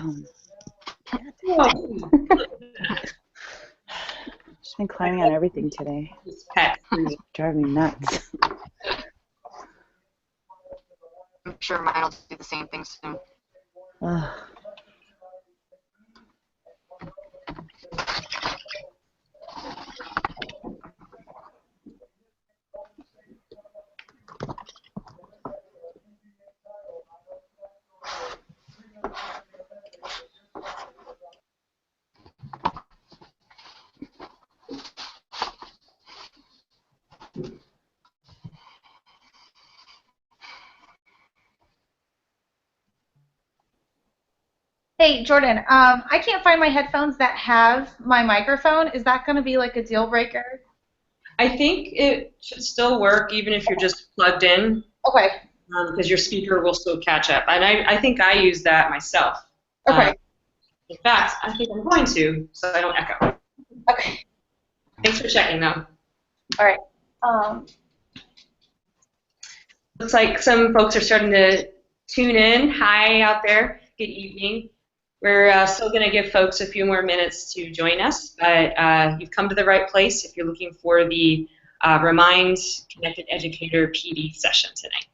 down. She's been climbing on everything today. It's driving me nuts. I'm sure mine will do the same thing soon. Hey, Jordan, I can't find my headphones that have my microphone. Is that going to be like a deal breaker? I think it should still work even if you're just plugged in. Okay. Because your speaker will still catch up. And I think I use that myself. Okay. In fact, I think I'm going to, so I don't echo. Okay. Thanks for checking, though. All right. Looks like some folks are starting to tune in. Hi out there. Good evening. We're still going to give folks a few more minutes to join us, but you've come to the right place if you're looking for the Remind Connected Educator PD session tonight.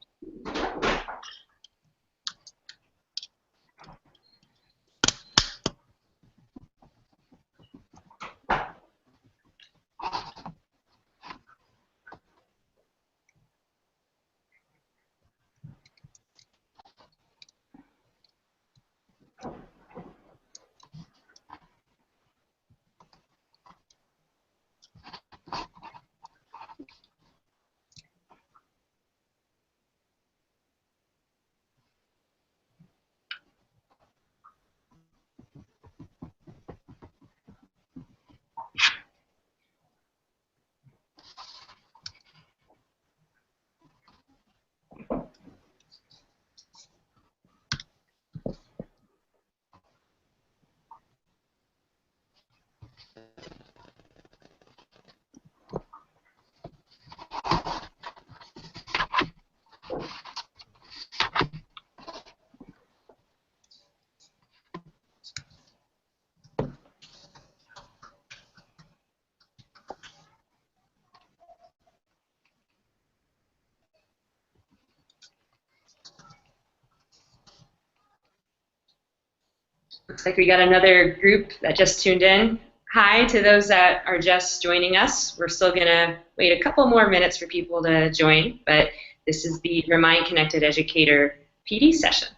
Looks like we got another group that just tuned in. Hi to those that are just joining us. We're still going to wait a couple more minutes for people to join, but this is the Remind Connected Educator PD session.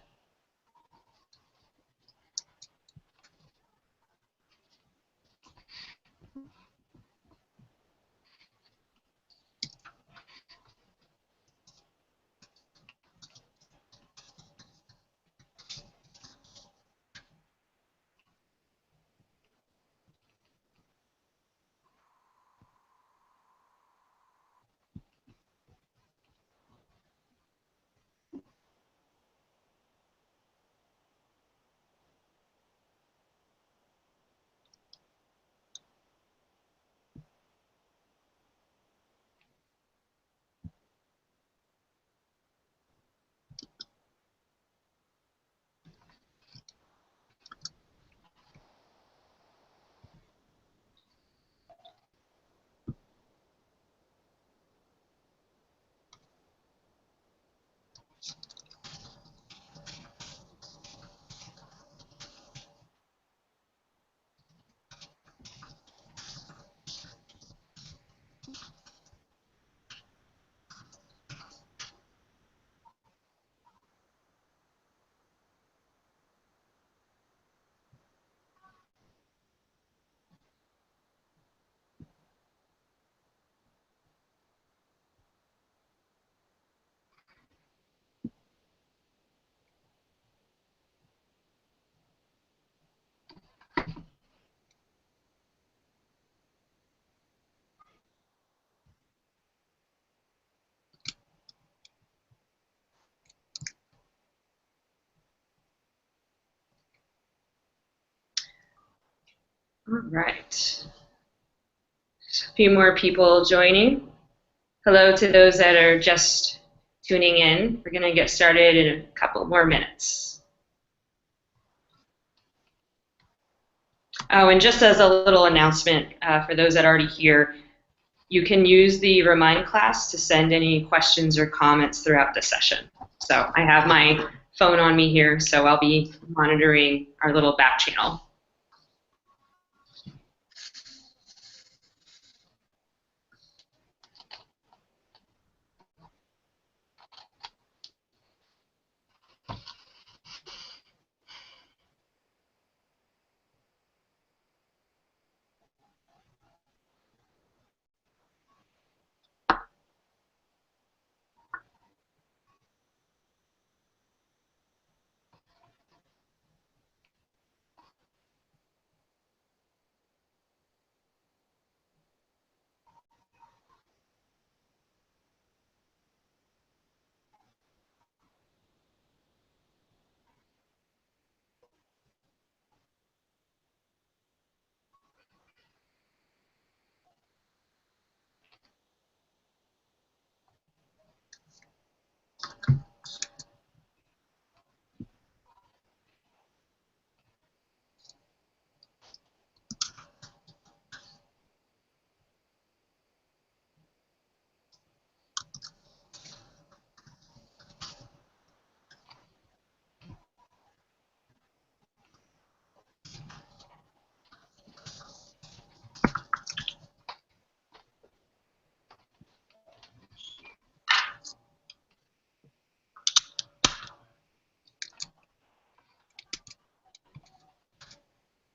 All right. A few more people joining. Hello to those that are just tuning in. We're going to get started in a couple more minutes. Oh, and just as a little announcement for those that are already here, you can use the Remind class to send any questions or comments throughout the session. So I have my phone on me here, so I'll be monitoring our little back channel.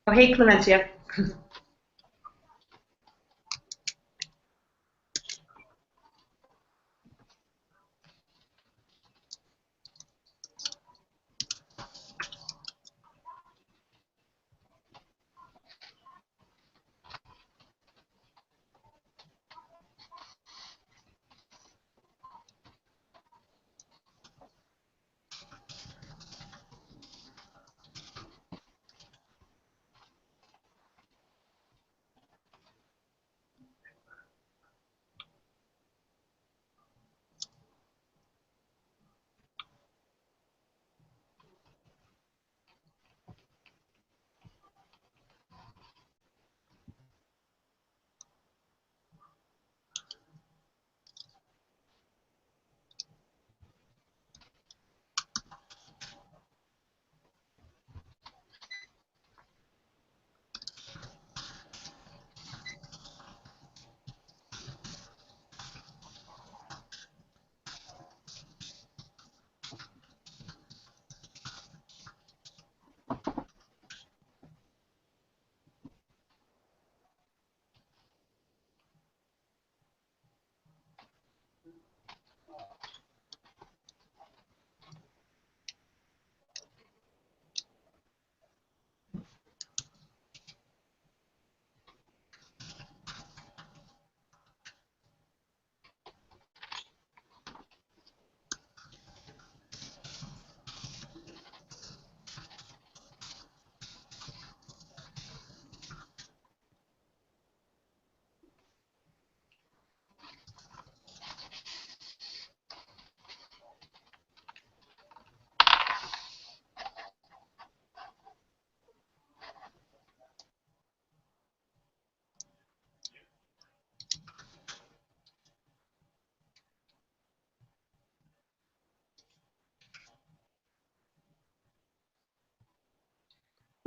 Oh, hey, Clemencia.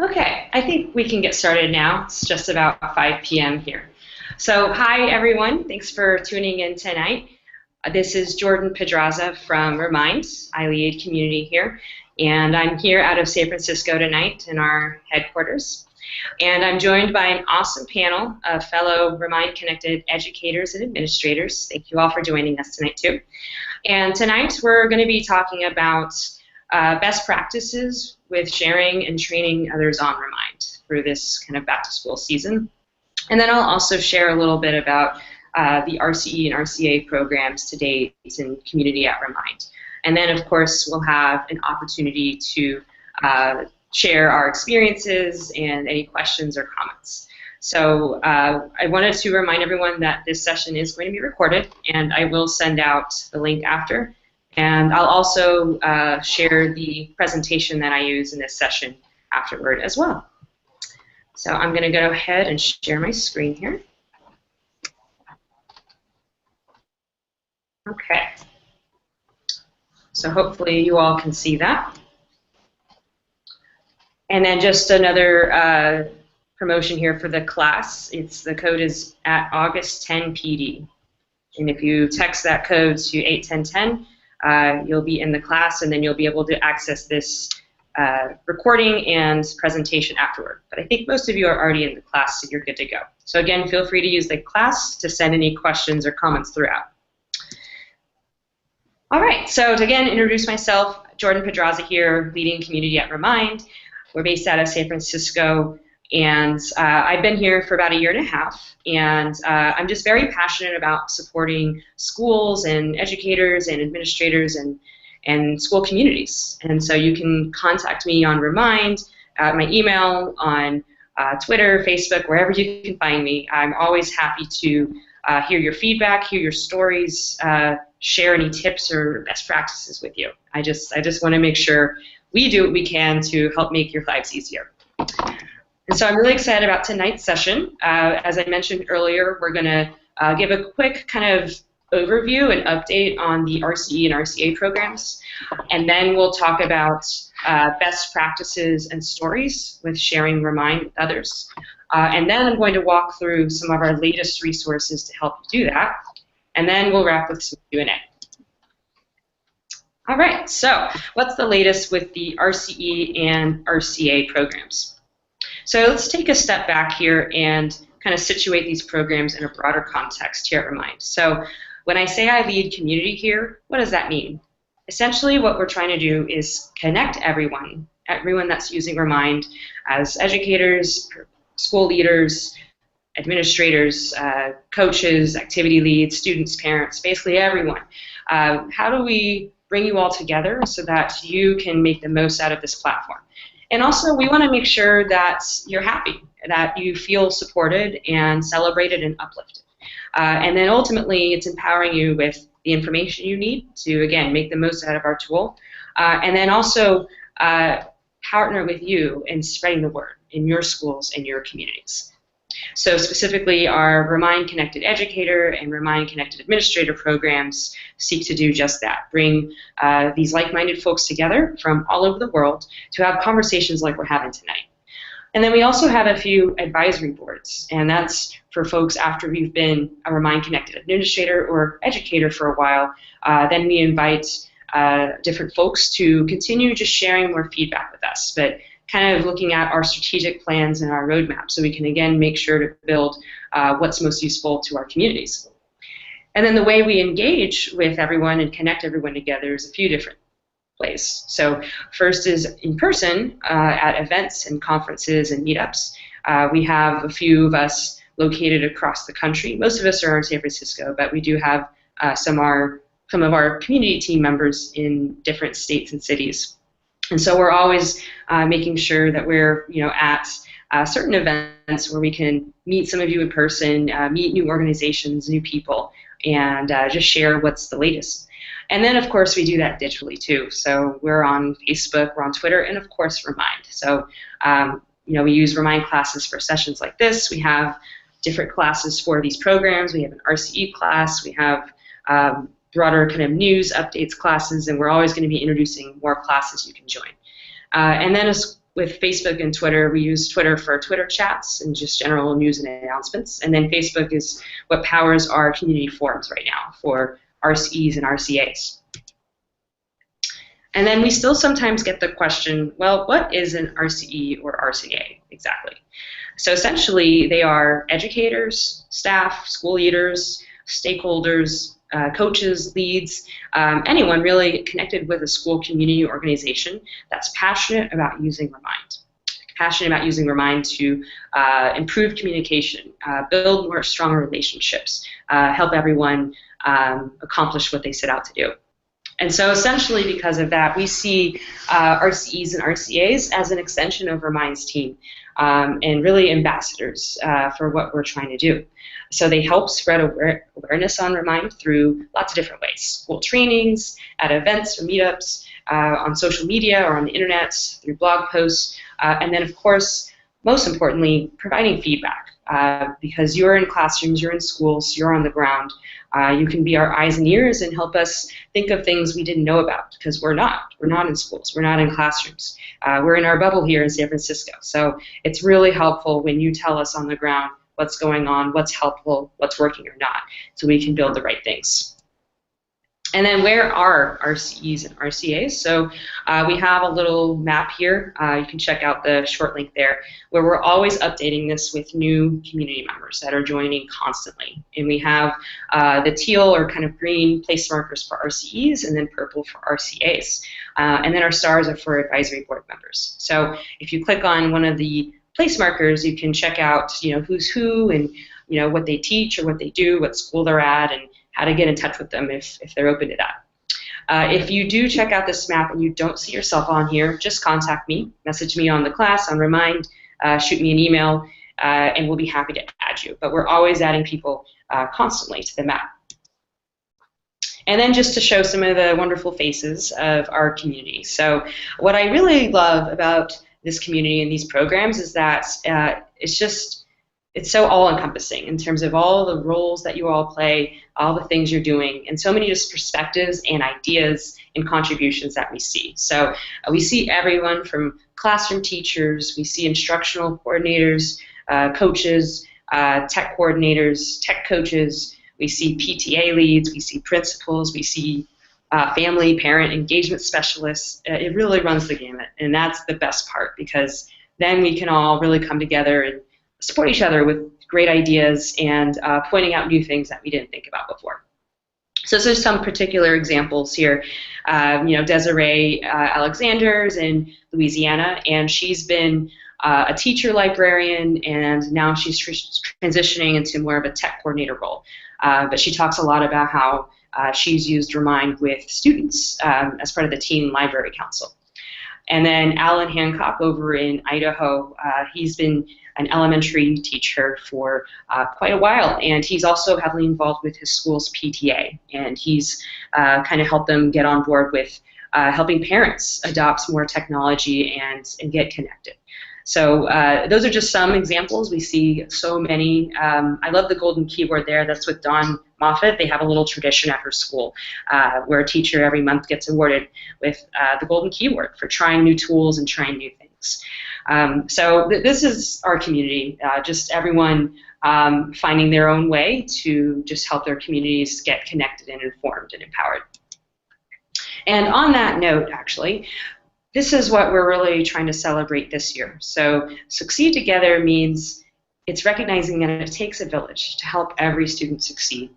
Okay, I think we can get started now. It's just about 5 p.m. here. So hi, everyone. Thanks for tuning in tonight. This is Jordan Pedraza from Remind. I lead community here, and I'm here out of San Francisco tonight in our headquarters. And I'm joined by an awesome panel of fellow Remind Connected educators and administrators. Thank you all for joining us tonight, too. And tonight we're going to be talking about best practices with sharing and training others on Remind through this kind of back-to-school season. And then I'll also share a little bit about the RCE and RCA programs to date in community at Remind. And then, of course, we'll have an opportunity to share our experiences and any questions or comments. So I wanted to remind everyone that this session is going to be recorded, and I will send out the link after. And I'll also share the presentation that I use in this session afterward as well. So I'm going to go ahead and share my screen here. Okay. So hopefully you all can see that. And then just another promotion here for the class. The code is at August 10 PD. And if you text that code to 81010, you'll be in the class, and then you'll be able to access this recording and presentation afterward. But I think most of you are already in the class, so you're good to go. So again, feel free to use the class to send any questions or comments throughout. All right, so to again introduce myself, Jordan Pedraza here, leading community at Remind. We're based out of San Francisco, and I've been here for about 1.5 years, and I'm just very passionate about supporting schools and educators and administrators and school communities. And so you can contact me on Remind, my email, on Twitter, Facebook, wherever you can find me. I'm always happy to hear your feedback, hear your stories, share any tips or best practices with you. I just want to make sure we do what we can to help make your lives easier. And so I'm really excited about tonight's session. As I mentioned earlier, we're going to give a quick kind of overview and update on the RCE and RCA programs. And then we'll talk about best practices and stories with sharing Remind with others. And then I'm going to walk through some of our latest resources to help you do that. And then we'll wrap with some Q&A. All right, so what's the latest with the RCE and RCA programs? So let's take a step back here and kind of situate these programs in a broader context here at Remind. So when I say I lead community here, what does that mean? Essentially what we're trying to do is connect everyone that's using Remind as educators, school leaders, administrators, coaches, activity leads, students, parents, basically everyone. How do we bring you all together so that you can make the most out of this platform? And also, we want to make sure that you're happy, that you feel supported and celebrated and uplifted. And then ultimately, it's empowering you with the information you need to, again, make the most out of our tool. And then also partner with you in spreading the word in your schools and your communities. So specifically, our Remind Connected Educator and Remind Connected Administrator programs seek to do just that, bring these like-minded folks together from all over the world to have conversations like we're having tonight. And then we also have a few advisory boards, and that's for folks after we've been a Remind Connected Administrator or Educator for a while. Then we invite different folks to continue just sharing more feedback with us, but kind of looking at our strategic plans and our roadmap so we can, again, make sure to build what's most useful to our communities. And then the way we engage with everyone and connect everyone together is a few different ways. So first is in person at events and conferences and meetups. We have a few of us located across the country. Most of us are in San Francisco, but we do have some of our community team members in different states and cities. And so we're always making sure that we're, at certain events where we can meet some of you in person, meet new organizations, new people, and just share what's the latest. And then, of course, we do that digitally too. So we're on Facebook, we're on Twitter, and of course, Remind. So, we use Remind classes for sessions like this. We have different classes for these programs. We have an RCE class. We have broader kind of news updates classes, and we're always going to be introducing more classes you can join. And then with Facebook and Twitter, we use Twitter for Twitter chats and just general news and announcements. And then Facebook is what powers our community forums right now for RCEs and RCAs. And then we still sometimes get the question, well, what is an RCE or RCA exactly? So essentially, they are educators, staff, school leaders, stakeholders, coaches, leads, anyone really connected with a school community organization that's passionate about using Remind. Passionate about using Remind to improve communication, build more stronger relationships, help everyone accomplish what they set out to do. And so essentially because of that, we see RCEs and RCAs as an extension of Remind's team and really ambassadors for what we're trying to do. So they help spread awareness on Remind through lots of different ways. School trainings, at events or meetups, on social media or on the internet, through blog posts, and then of course most importantly, providing feedback, because you're in classrooms, you're in schools, you're on the ground. You can be our eyes and ears and help us think of things we didn't know about, because we're not. We're not in schools. We're not in classrooms. We're in our bubble here in San Francisco. So it's really helpful when you tell us on the ground what's going on, what's helpful, what's working or not, so we can build the right things. And then where are RCEs and RCAs? So we have a little map here. You can check out the short link there, where we're always updating this with new community members that are joining constantly. And we have the teal or kind of green place markers for RCEs, and then purple for RCAs. And then our stars are for advisory board members. So if you click on one of the place markers, you can check out, who's who, and what they teach or what they do, what school they're at, and how to get in touch with them if they're open to that. If you do check out this map and you don't see yourself on here, just contact me, message me on the class, on Remind, shoot me an email, and we'll be happy to add you. But we're always adding people constantly to the map. And then just to show some of the wonderful faces of our community. So what I really love about this community and these programs is that it's so all-encompassing in terms of all the roles that you all play, all the things you're doing, and so many just perspectives and ideas and contributions that we see. So we see everyone from classroom teachers, we see instructional coordinators, coaches, tech coordinators, tech coaches, we see PTA leads, we see principals, we see family, parent engagement specialists. It really runs the gamut, and that's the best part, because then we can all really come together and support each other with great ideas and pointing out new things that we didn't think about before. So there's some particular examples here. Desiree Alexander's in Louisiana, and she's been a teacher librarian, and now she's transitioning into more of a tech coordinator role. But she talks a lot about how she's used Remind with students as part of the Teen Library Council. And then Alan Hancock over in Idaho, he's been an elementary teacher for quite a while, and he's also heavily involved with his school's PTA, and he's kind of helped them get on board with helping parents adopt more technology and get connected. So those are just some examples. We see so many. I love the golden keyboard there. That's with Dawn Moffat. They have a little tradition at her school where a teacher every month gets awarded with the golden keyboard for trying new tools and trying new things. So this is our community, just everyone finding their own way to just help their communities get connected and informed and empowered. And on that note, actually, this is what we're really trying to celebrate this year. So Succeed Together means it's recognizing that it takes a village to help every student succeed.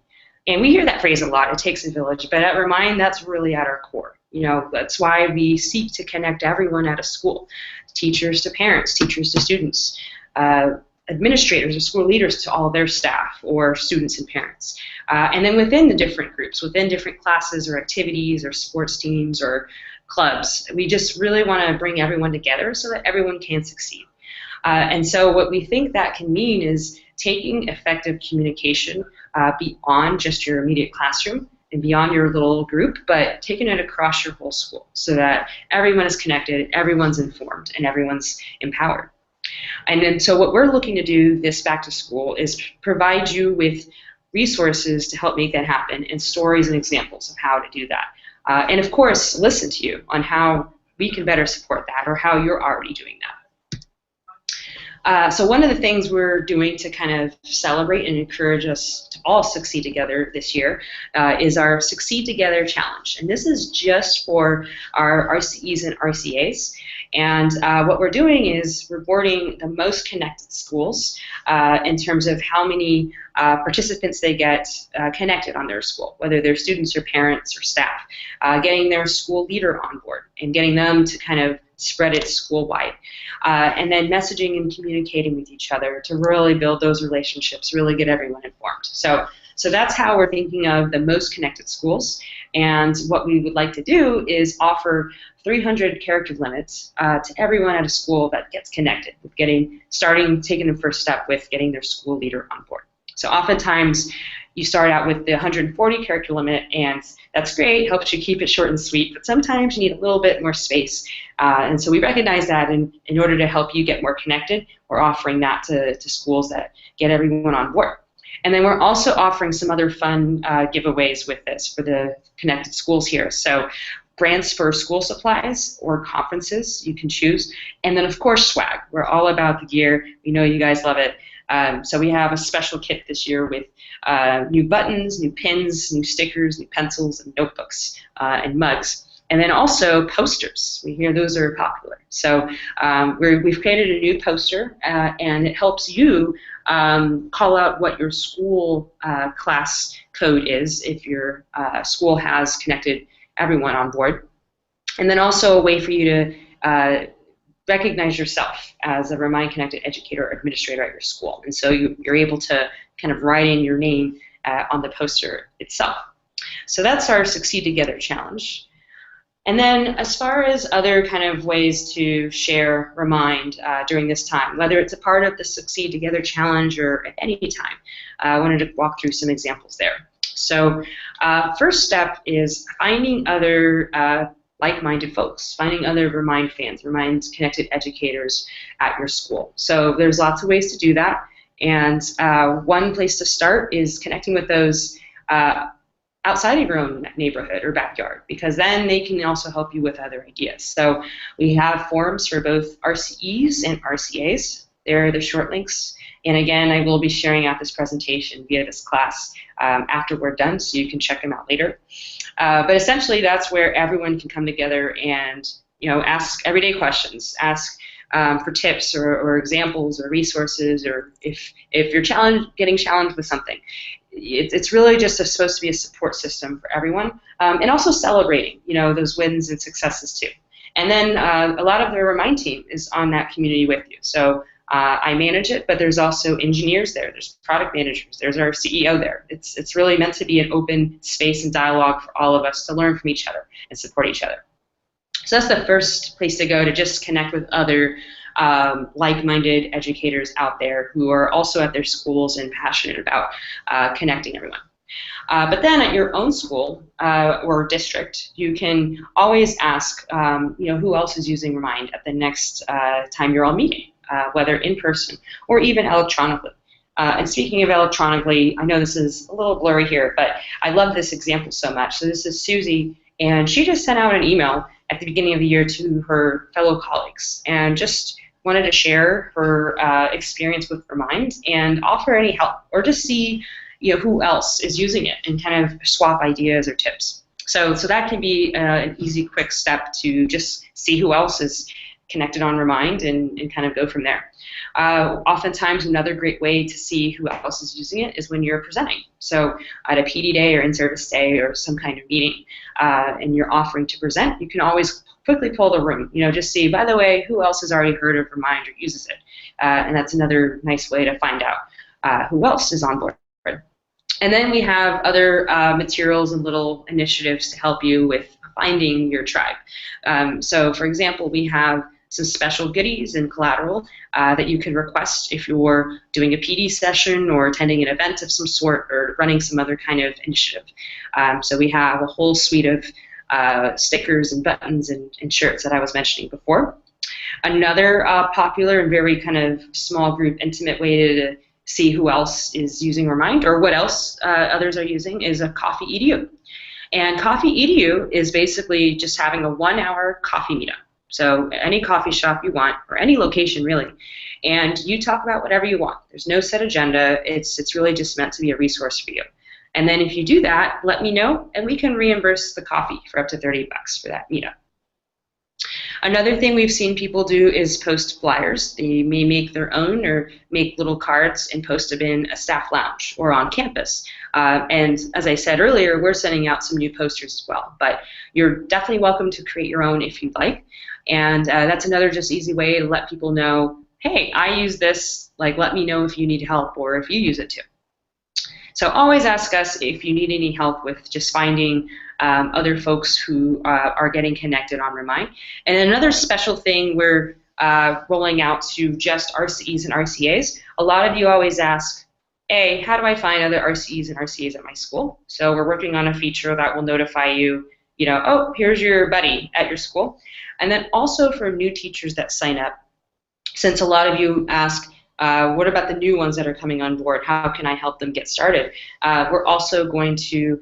And we hear that phrase a lot, it takes a village, but at Remind, that's really at our core. That's why we seek to connect everyone at a school, teachers to parents, teachers to students, administrators or school leaders to all their staff or students and parents. And then within the different groups, within different classes or activities or sports teams or clubs, we just really want to bring everyone together so that everyone can succeed. And so what we think that can mean is taking effective communication beyond just your immediate classroom and beyond your little group, but taking it across your whole school so that everyone is connected, everyone's informed, and everyone's empowered. And then so what we're looking to do this back to school is provide you with resources to help make that happen and stories and examples of how to do that. And of course, listen to you on how we can better support that or how you're already doing that. So one of the things we're doing to kind of celebrate and encourage us to all succeed together this year is our Succeed Together Challenge. And this is just for our RCEs and RCAs. And what we're doing is rewarding the most connected schools in terms of how many participants they get connected on their school, whether they're students or parents or staff, getting their school leader on board and getting them to kind of spread it school-wide, and then messaging and communicating with each other to really build those relationships, really get everyone informed. So that's how we're thinking of the most connected schools, and what we would like to do is offer 300 character limits to everyone at a school that gets connected, with taking the first step with getting their school leader on board. So oftentimes you start out with the 140 character limit, and that's great, helps you keep it short and sweet, but sometimes you need a little bit more space. And so we recognize that in order to help you get more connected, we're offering that to schools that get everyone on board. And then we're also offering some other fun giveaways with this for the connected schools here. So grants for school supplies or conferences, you can choose. And then, of course, swag. We're all about the gear. We know you guys love it. So we have a special kit this year with new buttons, new pins, new stickers, new pencils, and notebooks, and mugs. And then also posters. We hear those are popular. So we've created a new poster, and it helps you call out what your school class code is if your school has connected everyone on board. And then also a way for you to recognize yourself as a Remind Connected educator or administrator at your school. And so you're able to kind of write in your name on the poster itself. So that's our Succeed Together challenge. And then as far as other kind of ways to share Remind during this time, whether it's a part of the Succeed Together challenge or at any time, I wanted to walk through some examples there. So first step is finding other like-minded folks, finding other Remind fans, Remind Connected educators at your school. So there's lots of ways to do that, and one place to start is connecting with those outside of your own neighborhood or backyard, because then they can also help you with other ideas. So we have forums for both RCEs and RCAs. They're the short links. And again, I will be sharing out this presentation via this class after we're done, so you can check them out later. But essentially, that's where everyone can come together and ask everyday questions, ask for tips or examples or resources, or if you're getting challenged with something. It's really just supposed to be a support system for everyone, and also celebrating those wins and successes too. And then a lot of the Remind team is on that community with you. So I manage it, but there's also engineers there, there's product managers, there's our CEO there. It's really meant to be an open space and dialogue for all of us to learn from each other and support each other. So that's the first place to go, to just connect with other like-minded educators out there who are also at their schools and passionate about connecting everyone. But then at your own school or district, you can always ask, who else is using Remind at the next time you're all meeting, whether in person or even electronically. And speaking of electronically, I know this is a little blurry here, but I love this example so much. So this is Susie, and she just sent out an email at the beginning of the year to her fellow colleagues and just wanted to share her experience with Remind and offer any help, or just see who else is using it and kind of swap ideas or tips. So that can be an easy, quick step to just see who else is connected on Remind and kind of go from there. Oftentimes, another great way to see who else is using it is when you're presenting. So at a PD day or in-service day or some kind of meeting, and you're offering to present, you can always quickly pull the room, just see, by the way, who else has already heard of Remind or uses it. And that's another nice way to find out who else is on board. And then we have other materials and little initiatives to help you with finding your tribe. So for example, we have some special goodies and collateral that you can request if you're doing a PD session or attending an event of some sort or running some other kind of initiative. So we have a whole suite of stickers and buttons and shirts that I was mentioning before. Another popular and very kind of small group, intimate way to see who else is using Remind or what else others are using is a Coffee EDU. And Coffee EDU is basically just having a 1-hour coffee meetup. So any coffee shop you want, or any location really, and you talk about whatever you want. There's no set agenda. It's really just meant to be a resource for you. And then if you do that, let me know, and we can reimburse the coffee for up to $30 for that meetup. Another thing we've seen people do is post flyers. They may make their own or make little cards and post them in a staff lounge or on campus. And as I said earlier, we're sending out some new posters as well. But you're definitely welcome to create your own if you'd like. And that's another just easy way to let people know, hey, I use this, like let me know if you need help or if you use it too. So always ask us if you need any help with just finding other folks who are getting connected on Remind. And another special thing we're rolling out to just RCEs and RCAs, a lot of you always ask, how do I find other RCEs and RCAs at my school? So we're working on a feature that will notify you, oh, here's your buddy at your school. And then also for new teachers that sign up, since a lot of you ask, what about the new ones that are coming on board? How can I help them get started? We're also going to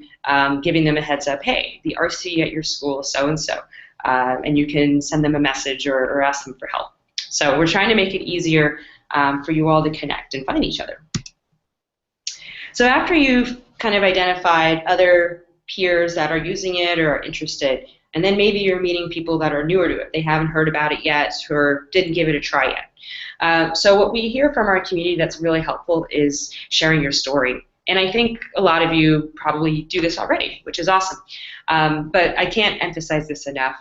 giving them a heads up, hey, the RC at your school is so-and-so, and you can send them a message or ask them for help. So we're trying to make it easier for you all to connect and find each other. So after you've kind of identified other peers that are using it or are interested, and then maybe you're meeting people that are newer to it, they haven't heard about it yet or didn't give it a try yet. So what we hear from our community that's really helpful is sharing your story. And I think a lot of you probably do this already, which is awesome. But I can't emphasize this enough.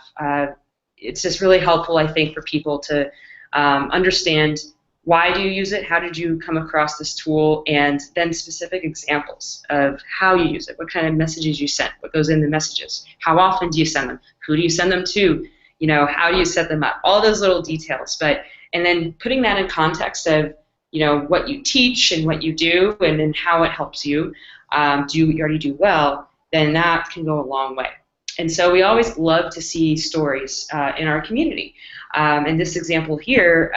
It's just really helpful, I think, for people to understand why do you use it, how did you come across this tool, and then specific examples of how you use it, what kind of messages you sent, what goes in the messages, how often do you send them, who do you send them to, how do you set them up, all those little details. And then putting that in context of, what you teach and what you do and then how it helps you, do you already do well, then that can go a long way. And so we always love to see stories in our community. In this example here,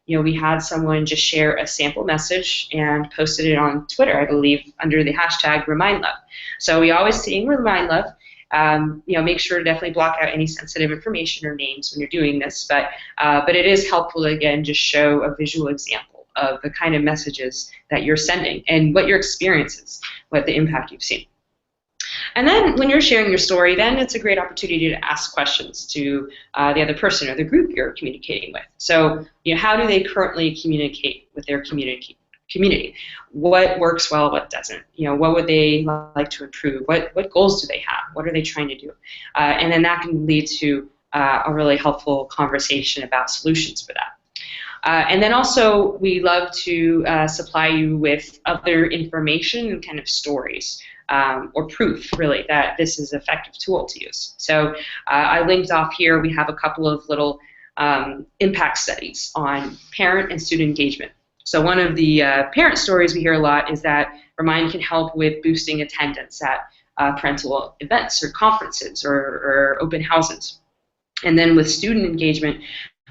we had someone just share a sample message and posted it on Twitter, I believe, under the hashtag #RemindLove. So we always see RemindLove. Make sure to definitely block out any sensitive information or names when you're doing this. But it is helpful to, again, just show a visual example of the kind of messages that you're sending and what your experience is, what the impact you've seen. And then when you're sharing your story, then it's a great opportunity to ask questions to the other person or the group you're communicating with. So, how do they currently communicate with their community? What works well, what doesn't? What would they like to improve? What goals do they have? What are they trying to do? And then that can lead to a really helpful conversation about solutions for that. And then also, we love to supply you with other information and kind of stories. Or proof, really, that this is an effective tool to use. So I linked off here, we have a couple of little impact studies on parent and student engagement. So one of the parent stories we hear a lot is that Remind can help with boosting attendance at parental events or conferences or open houses. And then with student engagement,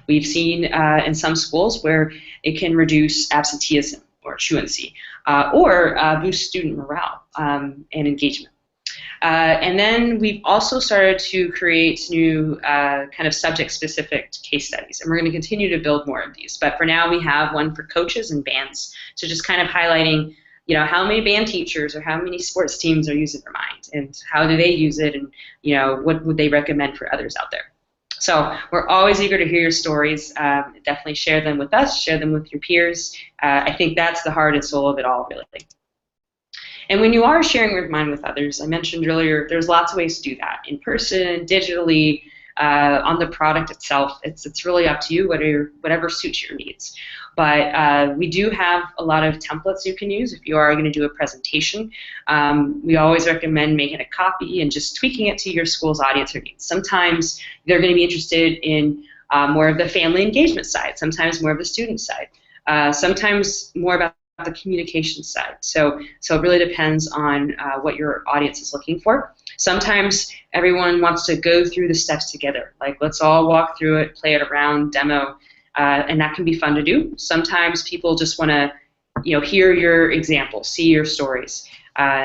we've seen in some schools where it can reduce absenteeism or truancy, or boost student morale and engagement. And then we've also started to create new kind of subject-specific case studies, and we're going to continue to build more of these. But for now, we have one for coaches and bands, so just kind of highlighting, how many band teachers or how many sports teams are using Remind, and how do they use it, and what would they recommend for others out there. So we're always eager to hear your stories. Definitely share them with us, share them with your peers. I think that's the heart and soul of it all, really. And when you are sharing Remind with others, I mentioned earlier, there's lots of ways to do that, in person, digitally, on the product itself. It's really up to you, whatever suits your needs. But we do have a lot of templates you can use if you are going to do a presentation. We always recommend making a copy and just tweaking it to your school's audience or needs. Sometimes they're going to be interested in more of the family engagement side, sometimes more of the student side, sometimes more about the communication side. So it really depends on what your audience is looking for. Sometimes everyone wants to go through the steps together, like let's all walk through it, play it around, demo. And that can be fun to do. Sometimes people just want to, hear your examples, see your stories.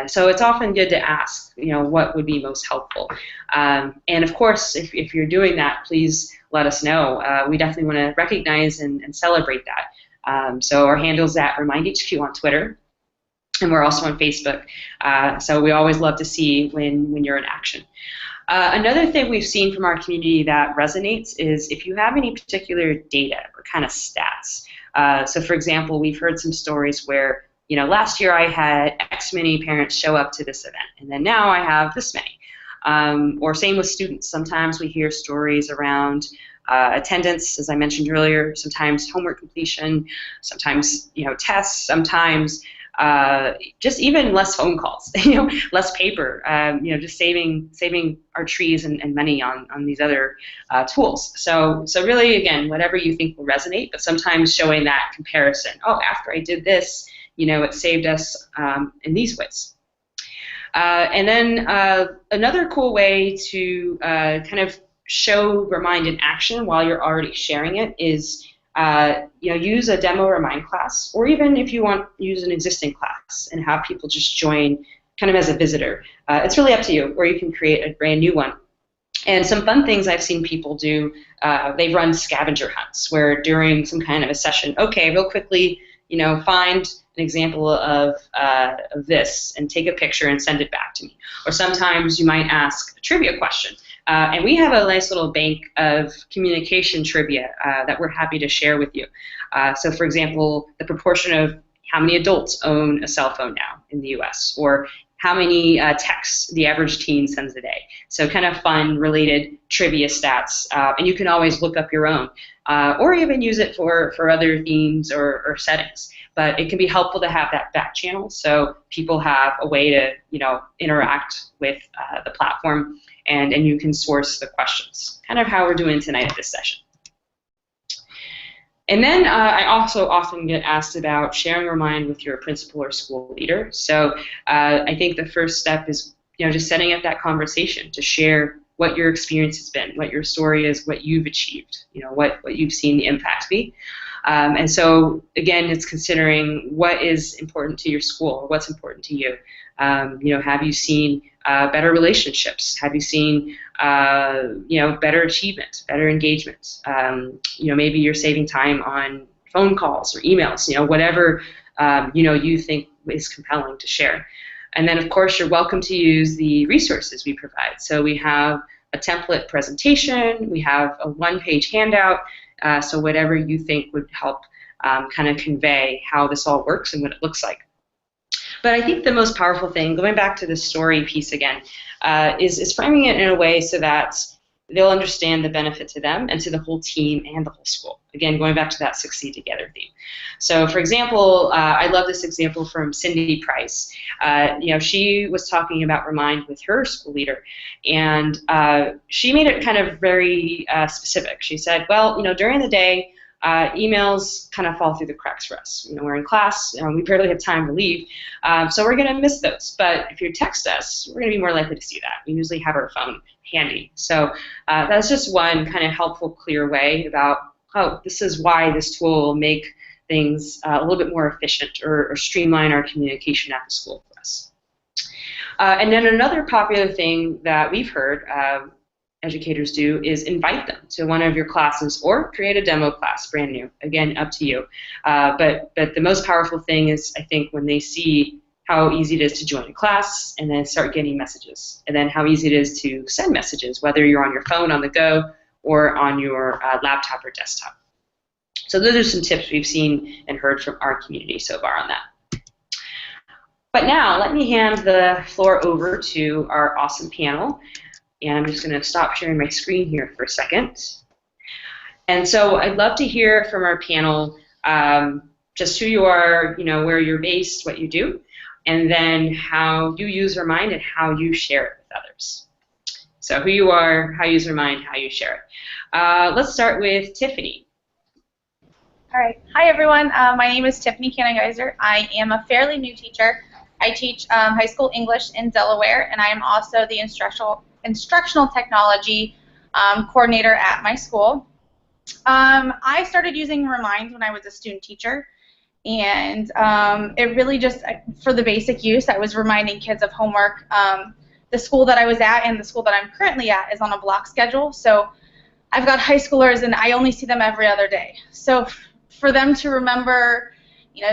So it's often good to ask, what would be most helpful. And of course, if you're doing that, please let us know. We definitely want to recognize and celebrate that. So our handle's at RemindHQ on Twitter, and we're also on Facebook. So we always love to see when you're in action. Another thing we've seen from our community that resonates is if you have any particular data or kind of stats. So for example, we've heard some stories where, last year I had X many parents show up to this event, and then now I have this many. Or same with students. Sometimes we hear stories around attendance, as I mentioned earlier, sometimes homework completion, sometimes, tests, sometimes just even less phone calls, less paper, just saving our trees and money on these other tools. So really, again, whatever you think will resonate, but sometimes showing that comparison. Oh, after I did this, it saved us in these ways. And then another cool way to kind of show Remind in action while you're already sharing it is use a demo Remind class, or even if you want, use an existing class and have people just join kind of as a visitor. It's really up to you, or you can create a brand new one. And some fun things I've seen people do, they've run scavenger hunts where during some kind of a session, okay, real quickly, find an example of this and take a picture and send it back to me. Or sometimes you might ask a trivia question. And we have a nice little bank of communication trivia that we're happy to share with you. So for example, the proportion of how many adults own a cell phone now in the US, or how many texts the average teen sends a day. So kind of fun, related trivia stats. And you can always look up your own, or even use it for other themes or settings. But it can be helpful to have that back channel so people have a way to interact with the platform, and you can source the questions. Kind of how we're doing tonight at this session. And then I also often get asked about sharing Remind with your principal or school leader. So I think the first step is just setting up that conversation to share what your experience has been, what your story is, what you've achieved, what you've seen the impact be. And so again, it's considering what is important to your school, what's important to you. Have you seen better relationships? Have you seen better achievement, better engagement? Maybe you're saving time on phone calls or emails. Whatever you think is compelling to share. And then of course you're welcome to use the resources we provide. So we have a template presentation, we have a one-page handout. So whatever you think would help kind of convey how this all works and what it looks like. But I think the most powerful thing, going back to the story piece again, is framing it in a way so that they'll understand the benefit to them and to the whole team and the whole school. Again, going back to that Succeed Together theme. So for example, I love this example from Cindy Price. She was talking about Remind with her school leader, and she made it kind of very specific. She said, well, during the day, emails kind of fall through the cracks for us. We're in class, we barely have time to leave, so we're going to miss those. But if you text us, we're going to be more likely to see that. We usually have our phone handy. So that's just one kind of helpful, clear way about, oh, this is why this tool will make things a little bit more efficient or streamline our communication at the school for us. And then another popular thing that we've heard educators do is invite them to one of your classes or create a demo class, brand new. Again, up to you. But the most powerful thing is, I think, when they see how easy it is to join a class and then start getting messages, and then how easy it is to send messages, whether you're on your phone on the go or on your laptop or desktop. So those are some tips we've seen and heard from our community so far on that. But now let me hand the floor over to our awesome panel. And I'm just going to stop sharing my screen here for a second. And so I'd love to hear from our panel just who you are, where you're based, what you do, and then how you use Remind and how you share it with others. So who you are, how you use Remind, how you share it. Let's start with Tiffany. All right. Hi, everyone. My name is Tiffany Cannon-Geiser. I am a fairly new teacher. I teach high school English in Delaware, and I am also the instructional technology coordinator at my school. I started using Remind when I was a student teacher, and it really just, for the basic use, I was reminding kids of homework. The school that I was at and the school that I'm currently at is on a block schedule, so I've got high schoolers and I only see them every other day. So for them to remember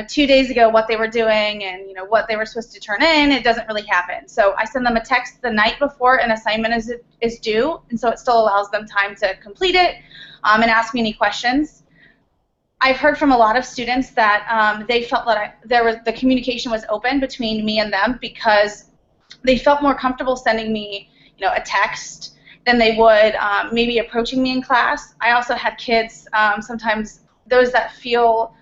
2 days ago what they were doing and what they were supposed to turn in, it doesn't really happen. So I send them a text the night before an assignment is due, and so it still allows them time to complete it and ask me any questions. I've heard from a lot of students that they felt that the communication was open between me and them because they felt more comfortable sending me a text than they would maybe approaching me in class. I also had kids, sometimes those that feel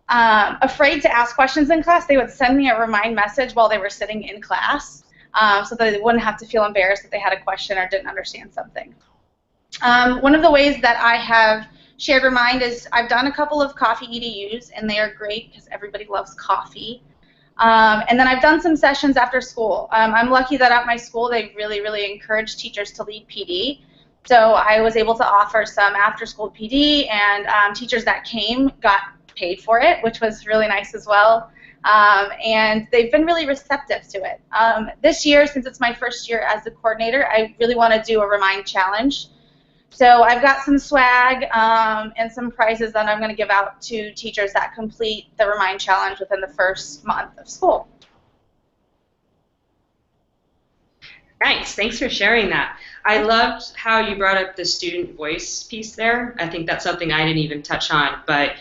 afraid to ask questions in class, they would send me a Remind message while they were sitting in class so that they wouldn't have to feel embarrassed that they had a question or didn't understand something. One of the ways that I have Shared Remind is, I've done a couple of coffee EDUs, and they are great because everybody loves coffee. And then I've done some sessions after school. I'm lucky that at my school they really, really encourage teachers to lead PD. So I was able to offer some after-school PD, and teachers that came got paid for it, which was really nice as well. And they've been really receptive to it. This year, since it's my first year as the coordinator, I really want to do a Remind challenge. So I've got some swag and some prizes that I'm going to give out to teachers that complete the Remind challenge within the first month of school. Nice. Thanks for sharing that. I loved how you brought up the student voice piece there. I think that's something I didn't even touch on, but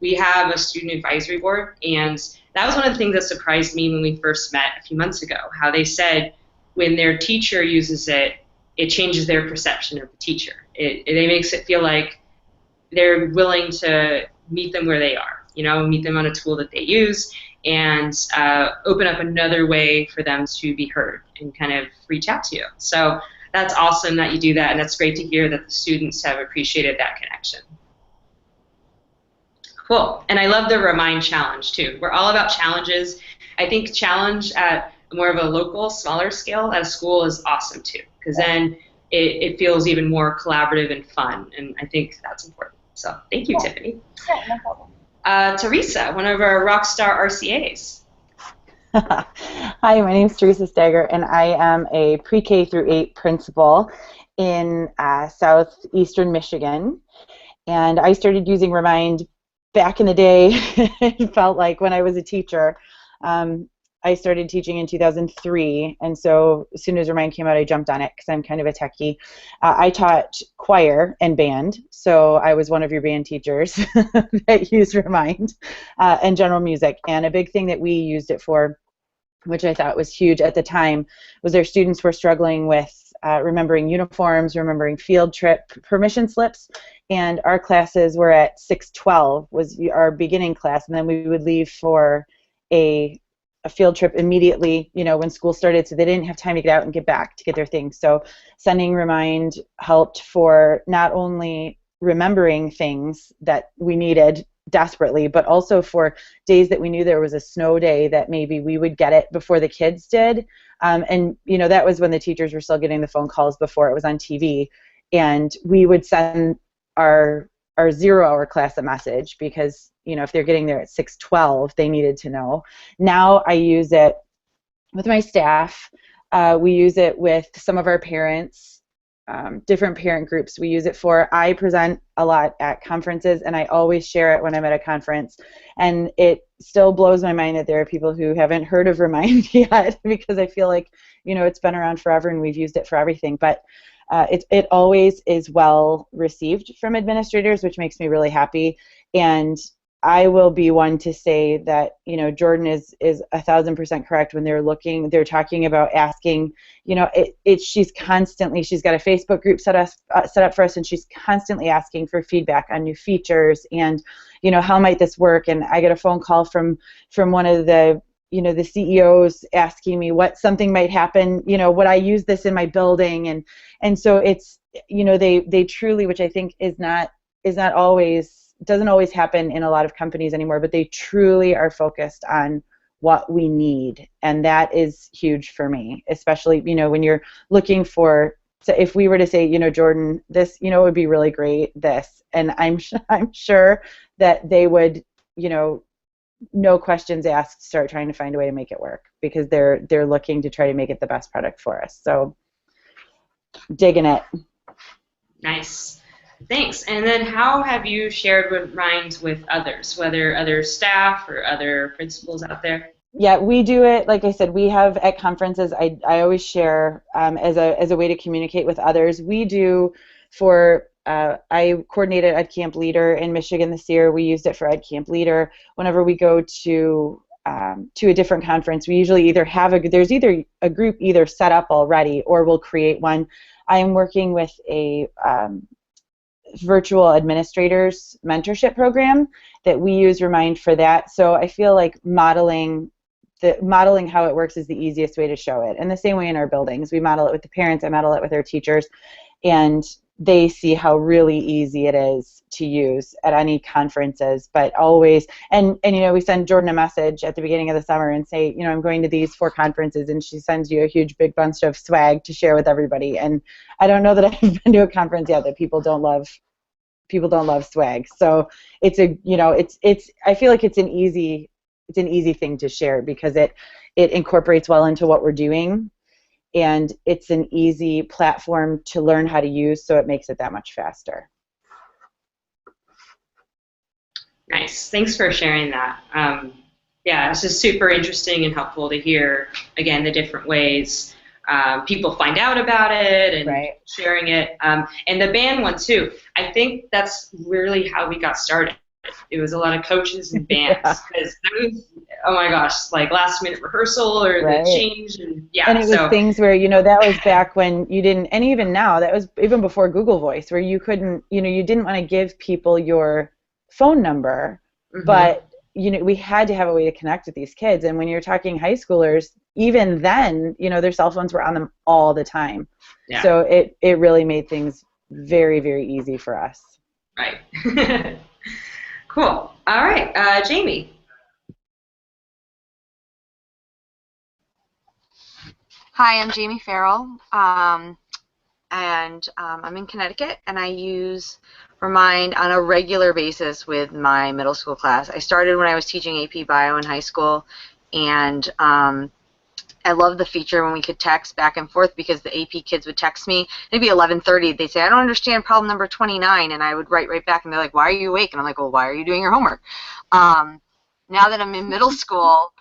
we have a student advisory board, and that was one of the things that surprised me when we first met a few months ago, how they said when their teacher uses it, it changes their perception of the teacher. It makes it feel like they're willing to meet them where they are, meet them on a tool that they use, and open up another way for them to be heard and kind of reach out to you. So that's awesome that you do that, and that's great to hear that the students have appreciated that connection. Cool. And I love the Remind challenge too. We're all about challenges. I think challenge at more of a local, smaller scale at a school is awesome too, because then it feels even more collaborative and fun, and I think that's important. So thank you, Tiffany. Yeah, no problem. Theresa, one of our Rockstar RCAs. Hi, my name is Theresa Stagger, and I am a pre-K through 8 principal in southeastern Michigan. And I started using Remind back in the day. It felt like when I was a teacher. I started teaching in 2003, and so as soon as Remind came out, I jumped on it because I'm kind of a techie. I taught choir and band, so I was one of your band teachers that used Remind, and general music. And a big thing that we used it for, which I thought was huge at the time, was our students were struggling with remembering uniforms, remembering field trip permission slips, and our classes were at 6:12 was our beginning class, and then we would leave for a field trip immediately, when school started, so they didn't have time to get out and get back to get their things. So sending Remind helped for not only remembering things that we needed desperately, but also for days that we knew there was a snow day that maybe we would get it before the kids did. And that was when the teachers were still getting the phone calls before it was on TV, and we would send our 0-hour class a message because if they're getting there at 6:12, they needed to know. Now I use it with my staff. We use it with some of our parents, different parent groups we use it for. I present a lot at conferences, and I always share it when I'm at a conference. And it still blows my mind that there are people who haven't heard of Remind yet, because I feel like it's been around forever and we've used it for everything. But it always is well received from administrators, which makes me really happy. And I will be one to say that Jordan is 1,000% correct when they're talking about asking. She's got a Facebook group set up for us, and she's constantly asking for feedback on new features and how might this work. And I get a phone call from one of the the CEOs asking me what something might happen, would I use this in my building, and so it's they truly, which I think doesn't always happen in a lot of companies anymore, but they truly are focused on what we need, and that is huge for me, especially when you're looking for. So if we were to say, Jordan, this would be really great, this, and I'm sure that they would no questions asked, start trying to find a way to make it work, because they're looking to try to make it the best product for us. So digging it. Nice. Thanks. And then how have you shared Remind with others, whether other staff or other principals out there? Yeah, we do it, like I said, we have at conferences, I always share as a way to communicate with others. We do for I coordinated Ed Camp Leader in Michigan this year. We used it for Ed Camp Leader. Whenever we go to a different conference, we usually either have there's either a group either set up already, or we'll create one. I am working with a virtual administrators mentorship program that we use Remind for that. So I feel like modeling how it works is the easiest way to show it. And the same way in our buildings, we model it with the parents, I model it with our teachers, and they see how really easy it is to use at any conferences. But always, and we send Jordan a message at the beginning of the summer and say, I'm going to these 4 conferences, and she sends you a huge big bunch of swag to share with everybody. And I don't know that I've been to a conference yet that people don't love swag. So it's I feel like it's an easy thing to share because it incorporates well into what we're doing. And it's an easy platform to learn how to use, so it makes it that much faster. Nice. Thanks for sharing that. Yeah, it's just super interesting and helpful to hear, again, the different ways people find out about it and right. sharing it. And the band one, too. I think that's really how we got started. It was a lot of coaches and bands. Because that was, oh my gosh, like last minute rehearsal or right. the change. And it was things where, that was back when you didn't, and even now, that was even before Google Voice, where you couldn't, you didn't want to give people your phone number, but, we had to have a way to connect with these kids. And when you're talking high schoolers, even then, their cell phones were on them all the time. Yeah. So it really made things very, very easy for us. Right. Cool. All right, Jamie. Hi, I'm Jamie Farrell, and I'm in Connecticut, and I use Remind on a regular basis with my middle school class. I started when I was teaching AP Bio in high school, and I love the feature when we could text back and forth because the AP kids would text me. It'd be 11:30. They'd say, I don't understand problem number 29, and I would write right back, and they're like, why are you awake? And I'm like, well, why are you doing your homework? Now that I'm in middle school,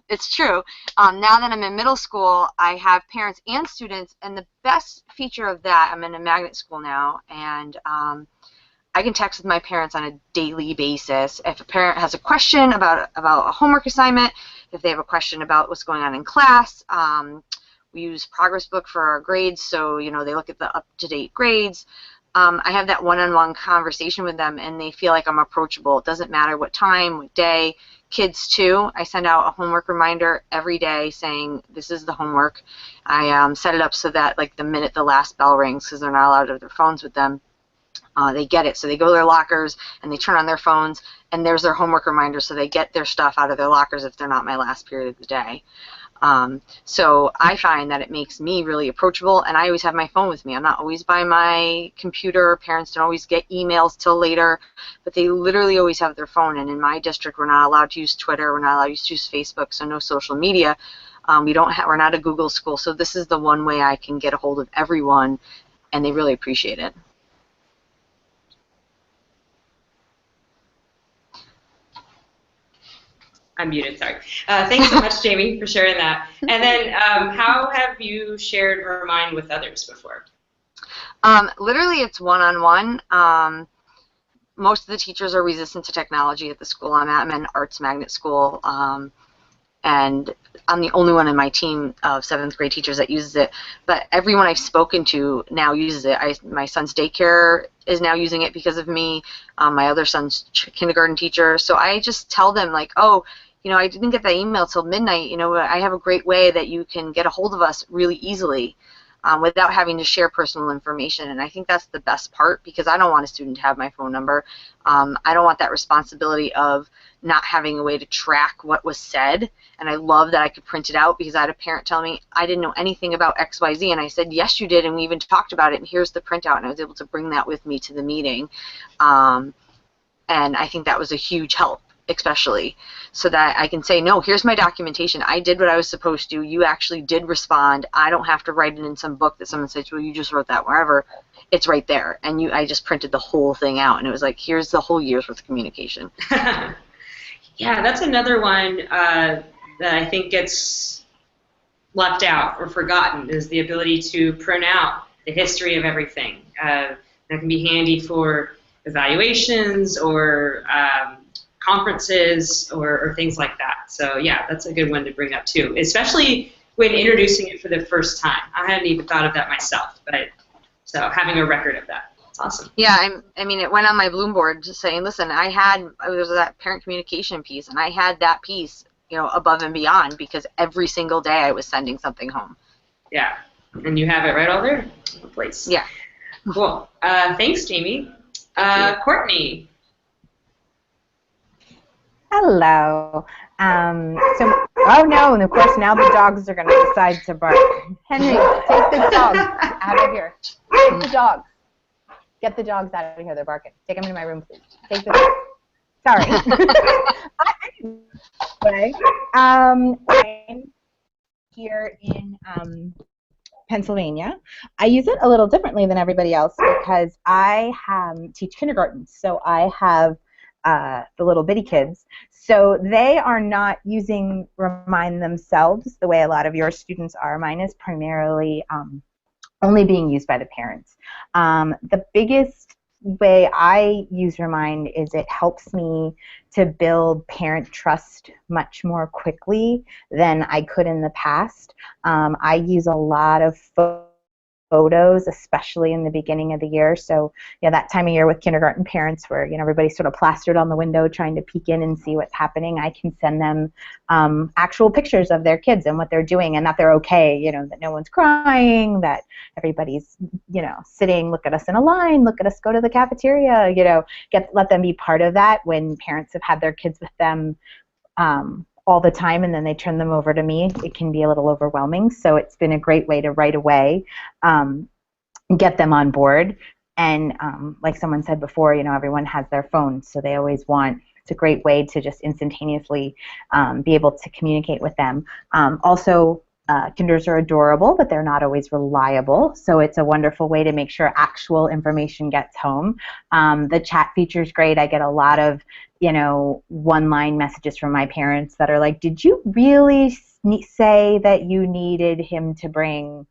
it's true. Now that I'm in middle school, I have parents and students, and the best feature of that, I'm in a magnet school now, and I can text with my parents on a daily basis. If a parent has a question about a homework assignment, if they have a question about what's going on in class, we use Progress Book for our grades, so they look at the up-to-date grades. I have that one-on-one conversation with them, and they feel like I'm approachable. It doesn't matter what time, what day. Kids, too. I send out a homework reminder every day saying, this is the homework. I set it up so that, like, the minute the last bell rings, because they're not allowed to have their phones with them, they get it. So they go to their lockers, and they turn on their phones, and there's their homework reminder, so they get their stuff out of their lockers if they're not my last period of the day. So I find that it makes me really approachable, and I always have my phone with me. I'm not always by my computer. Parents don't always get emails till later, but they literally always have their phone. And in my district, we're not allowed to use Twitter. We're not allowed to use Facebook, so no social media. We're not a Google school, so this is the one way I can get a hold of everyone, and they really appreciate it. I'm muted, sorry. Thanks so much, Jamie, for sharing that. And then how have you shared Remind with others before? Literally, it's one-on-one. Most of the teachers are resistant to technology at the school I'm at. I'm at an arts magnet school, and I'm the only one in my team of 7th grade teachers that uses it. But everyone I've spoken to now uses it. My son's daycare is now using it because of me. My other son's kindergarten teacher. So I just tell them, like, oh, I didn't get that email till midnight. I have a great way that you can get a hold of us really easily without having to share personal information. And I think that's the best part, because I don't want a student to have my phone number. I don't want that responsibility of not having a way to track what was said. And I love that I could print it out, because I had a parent tell me, I didn't know anything about XYZ. And I said, yes, you did, and we even talked about it, and here's the printout. And I was able to bring that with me to the meeting. And I think that was a huge help, especially so that I can say, no, here's my documentation. I did what I was supposed to. You actually did respond. I don't have to write it in some book that someone says, well, you just wrote that wherever. It's right there. And I just printed the whole thing out, and it was like, here's the whole year's worth of communication. Yeah, that's another one that I think gets left out or forgotten, is the ability to print out the history of everything. That can be handy for evaluations or conferences or things like that. So yeah, that's a good one to bring up too, especially when introducing it for the first time. I hadn't even thought of that myself, but so having a record of that, it's awesome. Yeah, I mean, it went on my Bloom board just saying, listen, there was that parent communication piece, and I had that piece, above and beyond, because every single day I was sending something home. Yeah, and you have it right all there in the place. Yeah. Cool. Thanks, Jamie. Courtney. Hello. Oh no, and of course now the dogs are going to decide to bark. Henry, take the dogs out of here. Take the dogs. Get the dogs out of here. They're barking. Take them into my room, please. Take the dogs. Sorry. Anyway, I'm here in Pennsylvania. I use it a little differently than everybody else because I teach kindergarten, so I have the little bitty kids. So they are not using Remind themselves the way a lot of your students are. Mine is primarily only being used by the parents. The biggest way I use Remind is it helps me to build parent trust much more quickly than I could in the past. I use a lot of photos, especially in the beginning of the year. So, that time of year with kindergarten parents where, everybody's sort of plastered on the window trying to peek in and see what's happening, I can send them actual pictures of their kids and what they're doing and that they're okay, that no one's crying, that everybody's, sitting, look at us in a line, look at us go to the cafeteria, let them be part of that when parents have had their kids with them all the time and then they turn them over to me. It can be a little overwhelming, so it's been a great way to right away get them on board. And like someone said before, everyone has their phone, so they always want, it's a great way to just instantaneously be able to communicate with them. Also, kinders are adorable, but they're not always reliable, so it's a wonderful way to make sure actual information gets home. The chat feature is great. I get a lot of one-line messages from my parents that are like, did you really say that you needed him to bring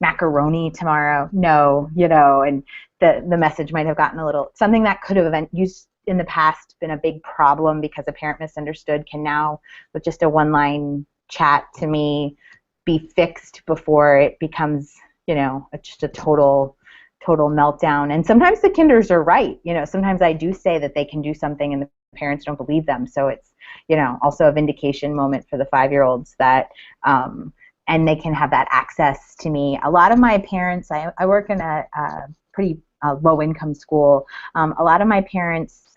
macaroni tomorrow? No, and the message might have gotten a little, something that could have used in the past been a big problem because a parent misunderstood can now, with just a one-line chat to me, be fixed before it becomes, just a total meltdown. And sometimes the kinders are right. Sometimes I do say that they can do something and the parents don't believe them. So it's, also a vindication moment for the 5-year-olds that, and they can have that access to me. A lot of my parents, I work in a pretty low-income school. A lot of my parents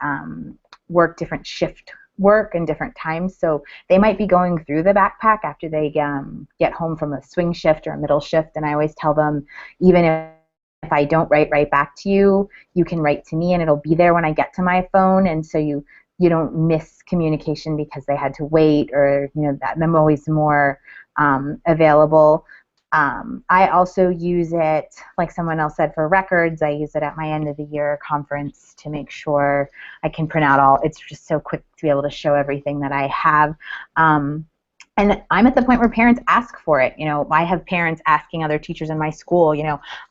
work different shift work and different times, so they might be going through the backpack after they get home from a swing shift or a middle shift, and I always tell them, even if I don't write right back to you, you can write to me and it'll be there when I get to my phone, and so you don't miss communication because they had to wait, or that I'm always more available. I also use it, like someone else said, for records. I use it at my end of the year conference to make sure I can print out all. It's just so quick to be able to show everything that I have. And I'm at the point where parents ask for it. I have parents asking other teachers in my school,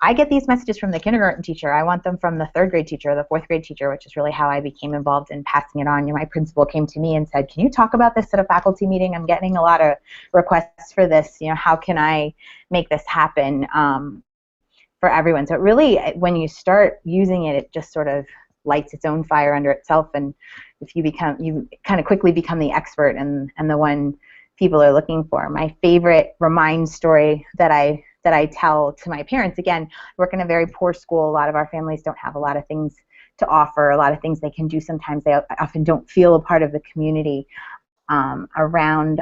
I get these messages from the kindergarten teacher. I want them from the 3rd grade teacher or the 4th grade teacher, which is really how I became involved in passing it on. My principal came to me and said, can you talk about this at a faculty meeting? I'm getting a lot of requests for this. How can I make this happen for everyone? So it really, when you start using it, it just sort of lights its own fire under itself. And if you kind of quickly become the expert and the one people are looking for. My favorite Remind story that I tell to my parents, again, I work in a very poor school. A lot of our families don't have a lot of things to offer, a lot of things they can do. Sometimes they often don't feel a part of the community. Around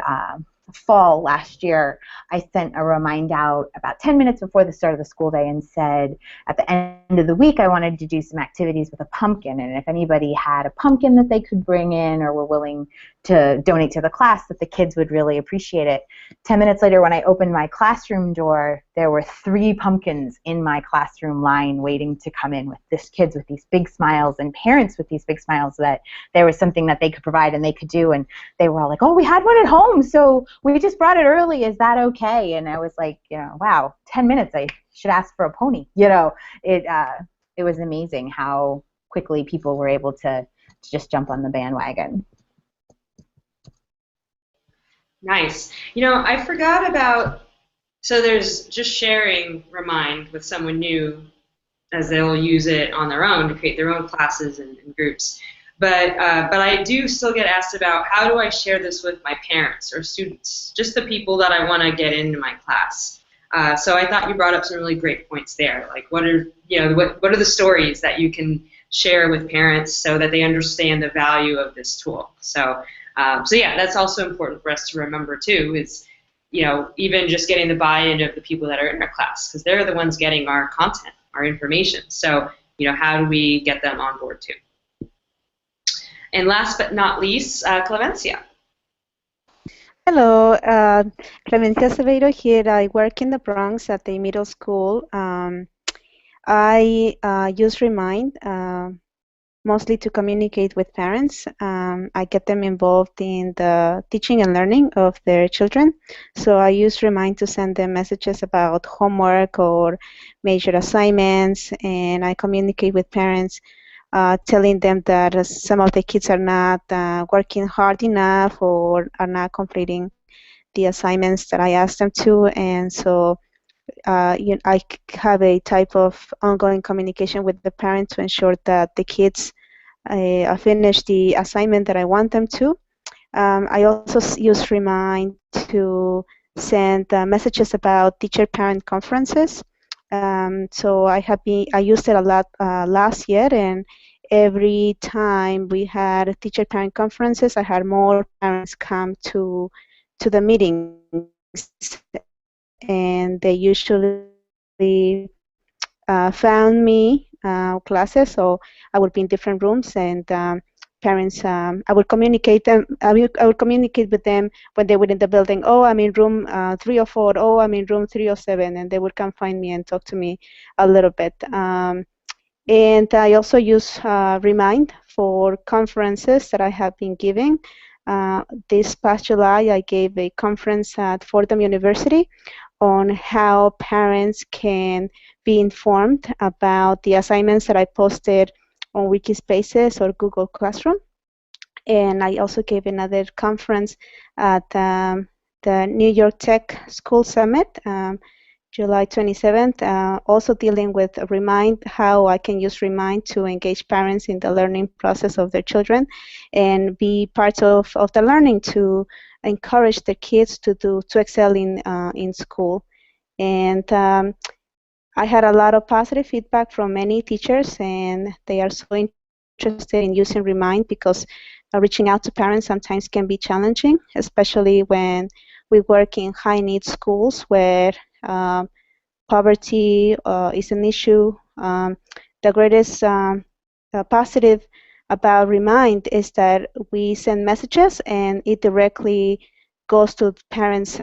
fall last year, I sent a Remind out about 10 minutes before the start of the school day and said, at the end of the week, I wanted to do some activities with a pumpkin, and if anybody had a pumpkin that they could bring in or were willing to donate to the class, that the kids would really appreciate it. 10 minutes later, when I opened my classroom door, there were 3 pumpkins in my classroom line waiting to come in, with kids with these big smiles and parents with these big smiles that there was something that they could provide and they could do. And they were all like, oh, we had one at home, so we just brought it early. Is that okay? And I was like, wow, 10 minutes. I should ask for a pony. It was amazing how quickly people were able to just jump on the bandwagon. Nice. I forgot about, so there's just sharing Remind with someone new as they'll use it on their own to create their own classes and groups. But I do still get asked about, how do I share this with my parents or students, just the people that I want to get into my class. So I thought you brought up some really great points there. Like, what are what are the stories that you can share with parents so that they understand the value of this tool? So yeah, that's also important for us to remember too. Is even just getting the buy-in of the people that are in our class, because they're the ones getting our content, our information. So how do we get them on board too? And last but not least, Clemencia. Hello, Clemencia Acevedo here. I work in the Bronx at the middle school. I use Remind mostly to communicate with parents. I get them involved in the teaching and learning of their children. So I use Remind to send them messages about homework or major assignments, and I communicate with parents telling them that some of the kids are not working hard enough or are not completing the assignments that I asked them to. And so I have a type of ongoing communication with the parent to ensure that the kids finish the assignment that I want them to. I also use Remind to send messages about teacher-parent conferences. So I used it a lot last year, and every time we had teacher-parent conferences, I had more parents come to the meetings, and they usually found me classes. So I would be in different rooms, and parents, I would communicate with them when they were in the building. Oh, I'm in room 304. Oh, I'm in room 307, and they would come find me and talk to me a little bit. And I also use Remind for conferences that I have been giving. This past July, I gave a conference at Fordham University on how parents can be informed about the assignments that I posted on Wikispaces or Google Classroom. And I also gave another conference at the New York Tech School Summit, July 27th, also dealing with Remind, how I can use Remind to engage parents in the learning process of their children and be part of the learning to encourage the kids to excel in school. And I had a lot of positive feedback from many teachers, and they are so interested in using Remind because reaching out to parents sometimes can be challenging, especially when we work in high-need schools where poverty is an issue. The greatest positive about Remind is that we send messages and it directly goes to parents'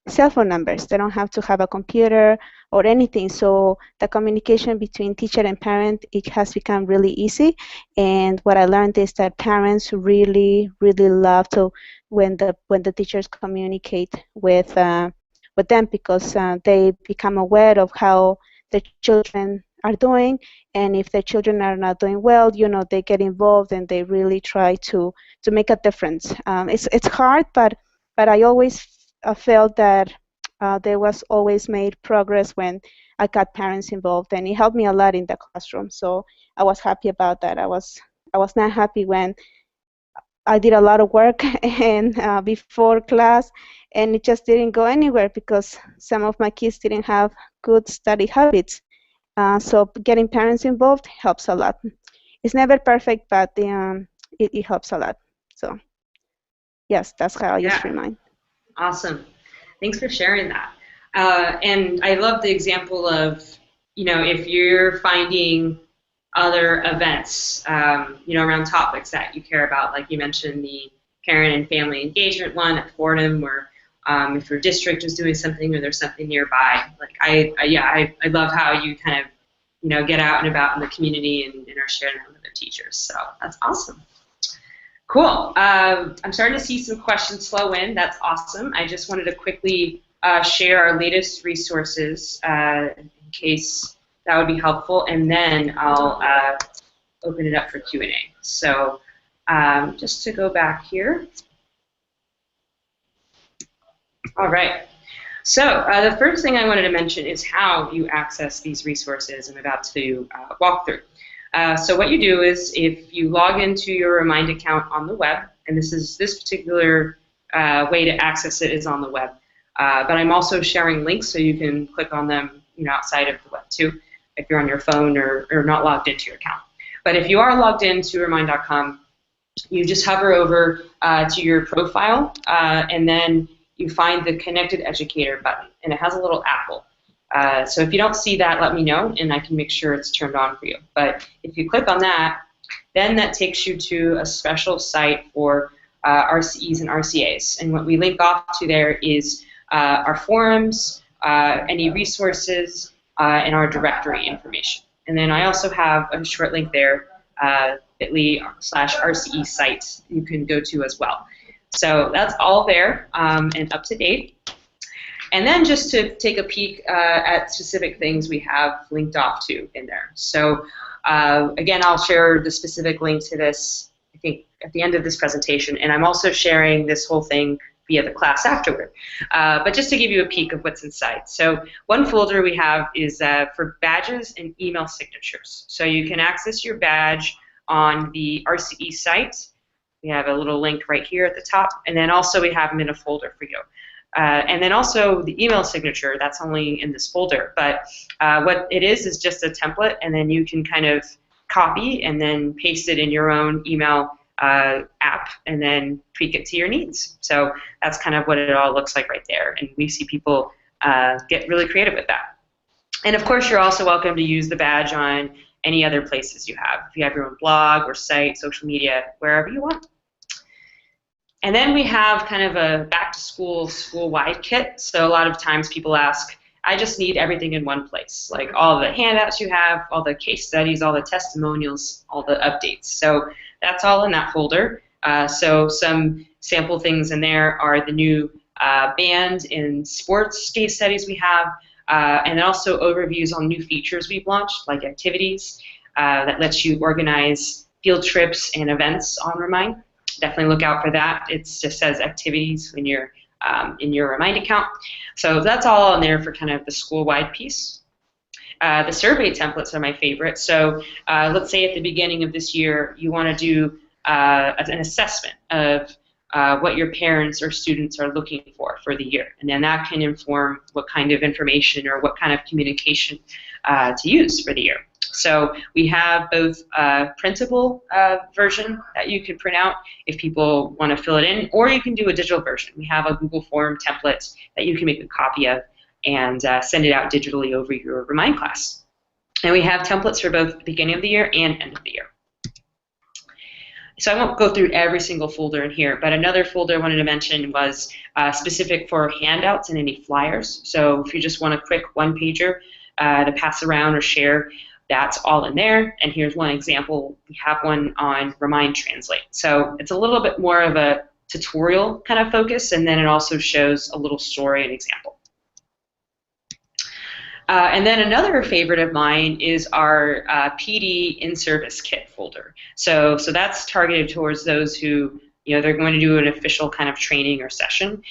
cell phone numbers. They don't have to have a computer or anything. So the communication between teacher and parent, it has become really easy. And what I learned is that parents really, really love to when the teachers communicate with them, because they become aware of how the children are doing, and if the children are not doing well, they get involved and they really try to make a difference. It's hard, but I always felt that there was always made progress when I got parents involved, and it helped me a lot in the classroom. So I was happy about that. I was not happy when I did a lot of work and before class, and it just didn't go anywhere because some of my kids didn't have good study habits. So getting parents involved helps a lot. It's never perfect, but it helps a lot. So yes, that's how I use Remind. Awesome. Thanks for sharing that. And I love the example of, if you're finding other events, around topics that you care about, like you mentioned the parent and family engagement one at Fordham, or if your district is doing something or there's something nearby. Like I love how you kind of, get out and about in the community and are sharing that with other teachers. So that's awesome. Cool. I'm starting to see some questions flow in. That's awesome. I just wanted to quickly share our latest resources in case that would be helpful, and then I'll open it up for Q&A. So just to go back here. All right. So the first thing I wanted to mention is how you access these resources I'm about to walk through. So what you do is, if you log into your Remind account on the web, and this particular way to access it is on the web, But I'm also sharing links so you can click on them, outside of the web too, if you're on your phone or not logged into your account. But if you are logged into remind.com, you just hover over to your profile, and then you find the Connected Educator button, and it has a little apple. So if you don't see that, let me know, and I can make sure it's turned on for you. But if you click on that, then that takes you to a special site for RCEs and RCAs. And what we link off to there is our forums, any resources, and our directory information. And then I also have a short link there, bit.ly/RCE site you can go to as well. So that's all there and up to date. And then just to take a peek at specific things we have linked off to in there. So again, I'll share the specific link to this, I think, at the end of this presentation. And I'm also sharing this whole thing via the class afterward. But just to give you a peek of what's inside. So one folder we have is for badges and email signatures. So you can access your badge on the RCE site. We have a little link right here at the top. And then also we have them in a folder for you. And then also the email signature, that's only in this folder. But what it is just a template, and then you can kind of copy and then paste it in your own email app and then tweak it to your needs. So that's kind of what it all looks like right there. And we see people get really creative with that. And of course, you're also welcome to use the badge on any other places you have. If you have your own blog or site, social media, wherever you want. And then we have kind of a back-to-school, school-wide kit. So a lot of times people ask, I just need everything in one place, like all the handouts you have, all the case studies, all the testimonials, all the updates. So that's all in that folder. So some sample things in there are the new band and sports case studies we have, and then also overviews on new features we've launched, like activities that lets you organize field trips and events on Remind. Definitely look out for that. It just says activities when you're in your Remind account. So that's all in there for kind of the school-wide piece. The survey templates are my favorite. So let's say at the beginning of this year you want to do an assessment of what your parents or students are looking for the year. And then that can inform what kind of information or what kind of communication to use for the year. So we have both a printable version that you can print out if people want to fill it in, or you can do a digital version. We have a Google Form template that you can make a copy of and send it out digitally over your Remind class. And we have templates for both the beginning of the year and end of the year. So I won't go through every single folder in here, but another folder I wanted to mention was specific for handouts and any flyers. So if you just want a quick one-pager to pass around or share, that's all in there. And here's one example. We have one on Remind Translate. So it's a little bit more of a tutorial kind of focus, and then it also shows a little story and example. And then another favorite of mine is our PD in-service kit folder. So that's targeted towards those who, they're going to do an official kind of training or session.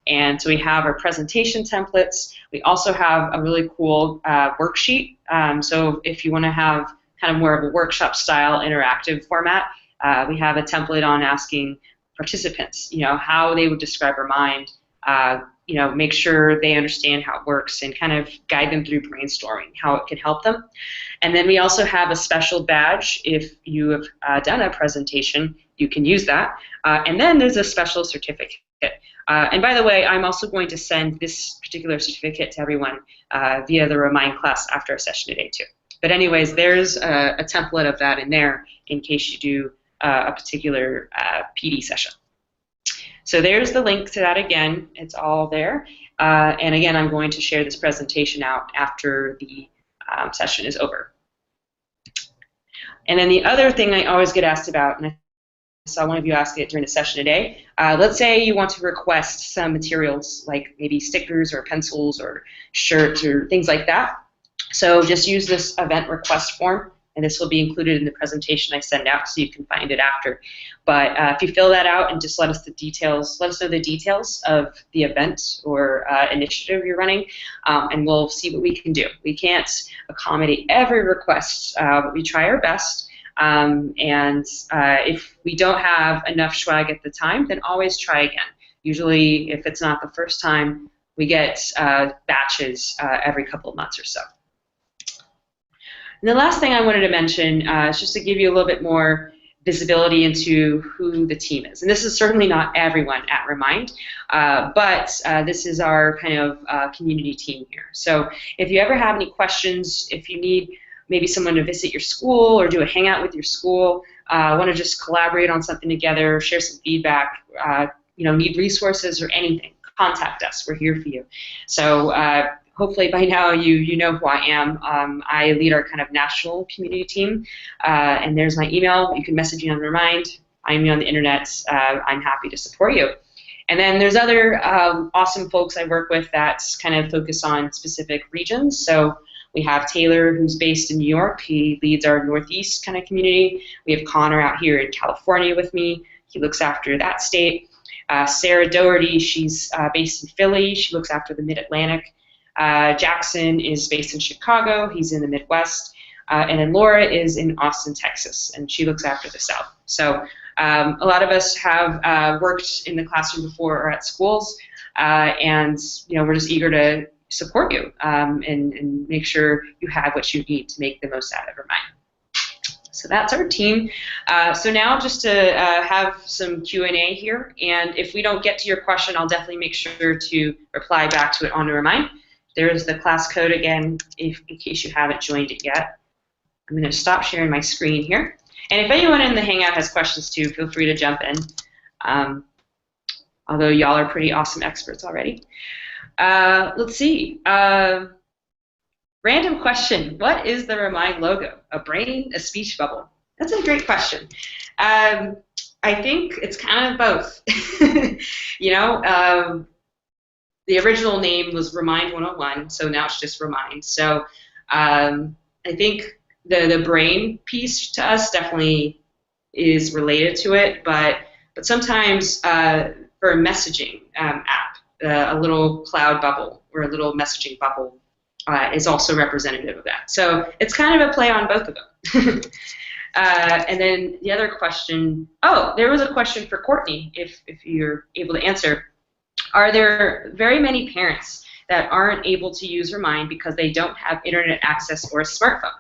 And so we have our presentation templates. We also have a really cool worksheet. So if you want to have kind of more of a workshop style interactive format, we have a template on asking participants, how they would describe Remind, make sure they understand how it works and kind of guide them through brainstorming, how it can help them. And then we also have a special badge. If you have done a presentation, you can use that. And then there's a special certificate. And by the way, I'm also going to send this particular certificate to everyone via the Remind class after our session today too. But anyways, there's a template of that in there in case you do a particular PD session. So there's the link to that again. It's all there. And again, I'm going to share this presentation out after the session is over. And then the other thing I always get asked about, and I saw one of you ask it during the session today, let's say you want to request some materials like maybe stickers or pencils or shirts or things like that. So just use this event request form, and this will be included in the presentation I send out so you can find it after. But if you fill that out and just let us know the details of the event or initiative you're running, and we'll see what we can do. We can't accommodate every request, but we try our best. And if we don't have enough swag at the time, then always try again. Usually, if it's not the first time, we get batches every couple of months or so. And the last thing I wanted to mention is just to give you a little bit more visibility into who the team is. And this is certainly not everyone at Remind, but this is our kind of community team here. So if you ever have any questions, if you need maybe someone to visit your school or do a hangout with your school, want to just collaborate on something together, share some feedback, need resources or anything, contact us. We're here for you. So hopefully by now you know who I am. I lead our kind of national community team, and there's my email. You can message me on Remind. Find me on the internet. I'm happy to support you. And then there's other awesome folks I work with that kind of focus on specific regions. So we have Taylor, who's based in New York. He leads our Northeast kind of community. We have Connor out here in California with me. He looks after that state. Sarah Doherty, she's based in Philly. She looks after the Mid-Atlantic. Jackson is based in Chicago. He's in the Midwest. And then Laura is in Austin, Texas, and she looks after the South. So a lot of us have worked in the classroom before or at schools, and we're just eager to support you and make sure you have what you need to make the most out of Remind. So that's our team. So now just to have some Q&A here, and if we don't get to your question, I'll definitely make sure to reply back to it on Remind. There's the class code again, in case you haven't joined it yet. I'm going to stop sharing my screen here. And if anyone in the Hangout has questions too, feel free to jump in. Although y'all are pretty awesome experts already. Let's see. Random question. What is the Remind logo? A brain, a speech bubble? That's a great question. I think it's kind of both. The original name was Remind 101, so now it's just Remind. So I think the brain piece to us definitely is related to it, but sometimes for a messaging app, a little cloud bubble or a little messaging bubble is also representative of that. So it's kind of a play on both of them. And then the other question, there was a question for Courtney, if you're able to answer. Are there very many parents that aren't able to use Remind because they don't have internet access or a smartphone?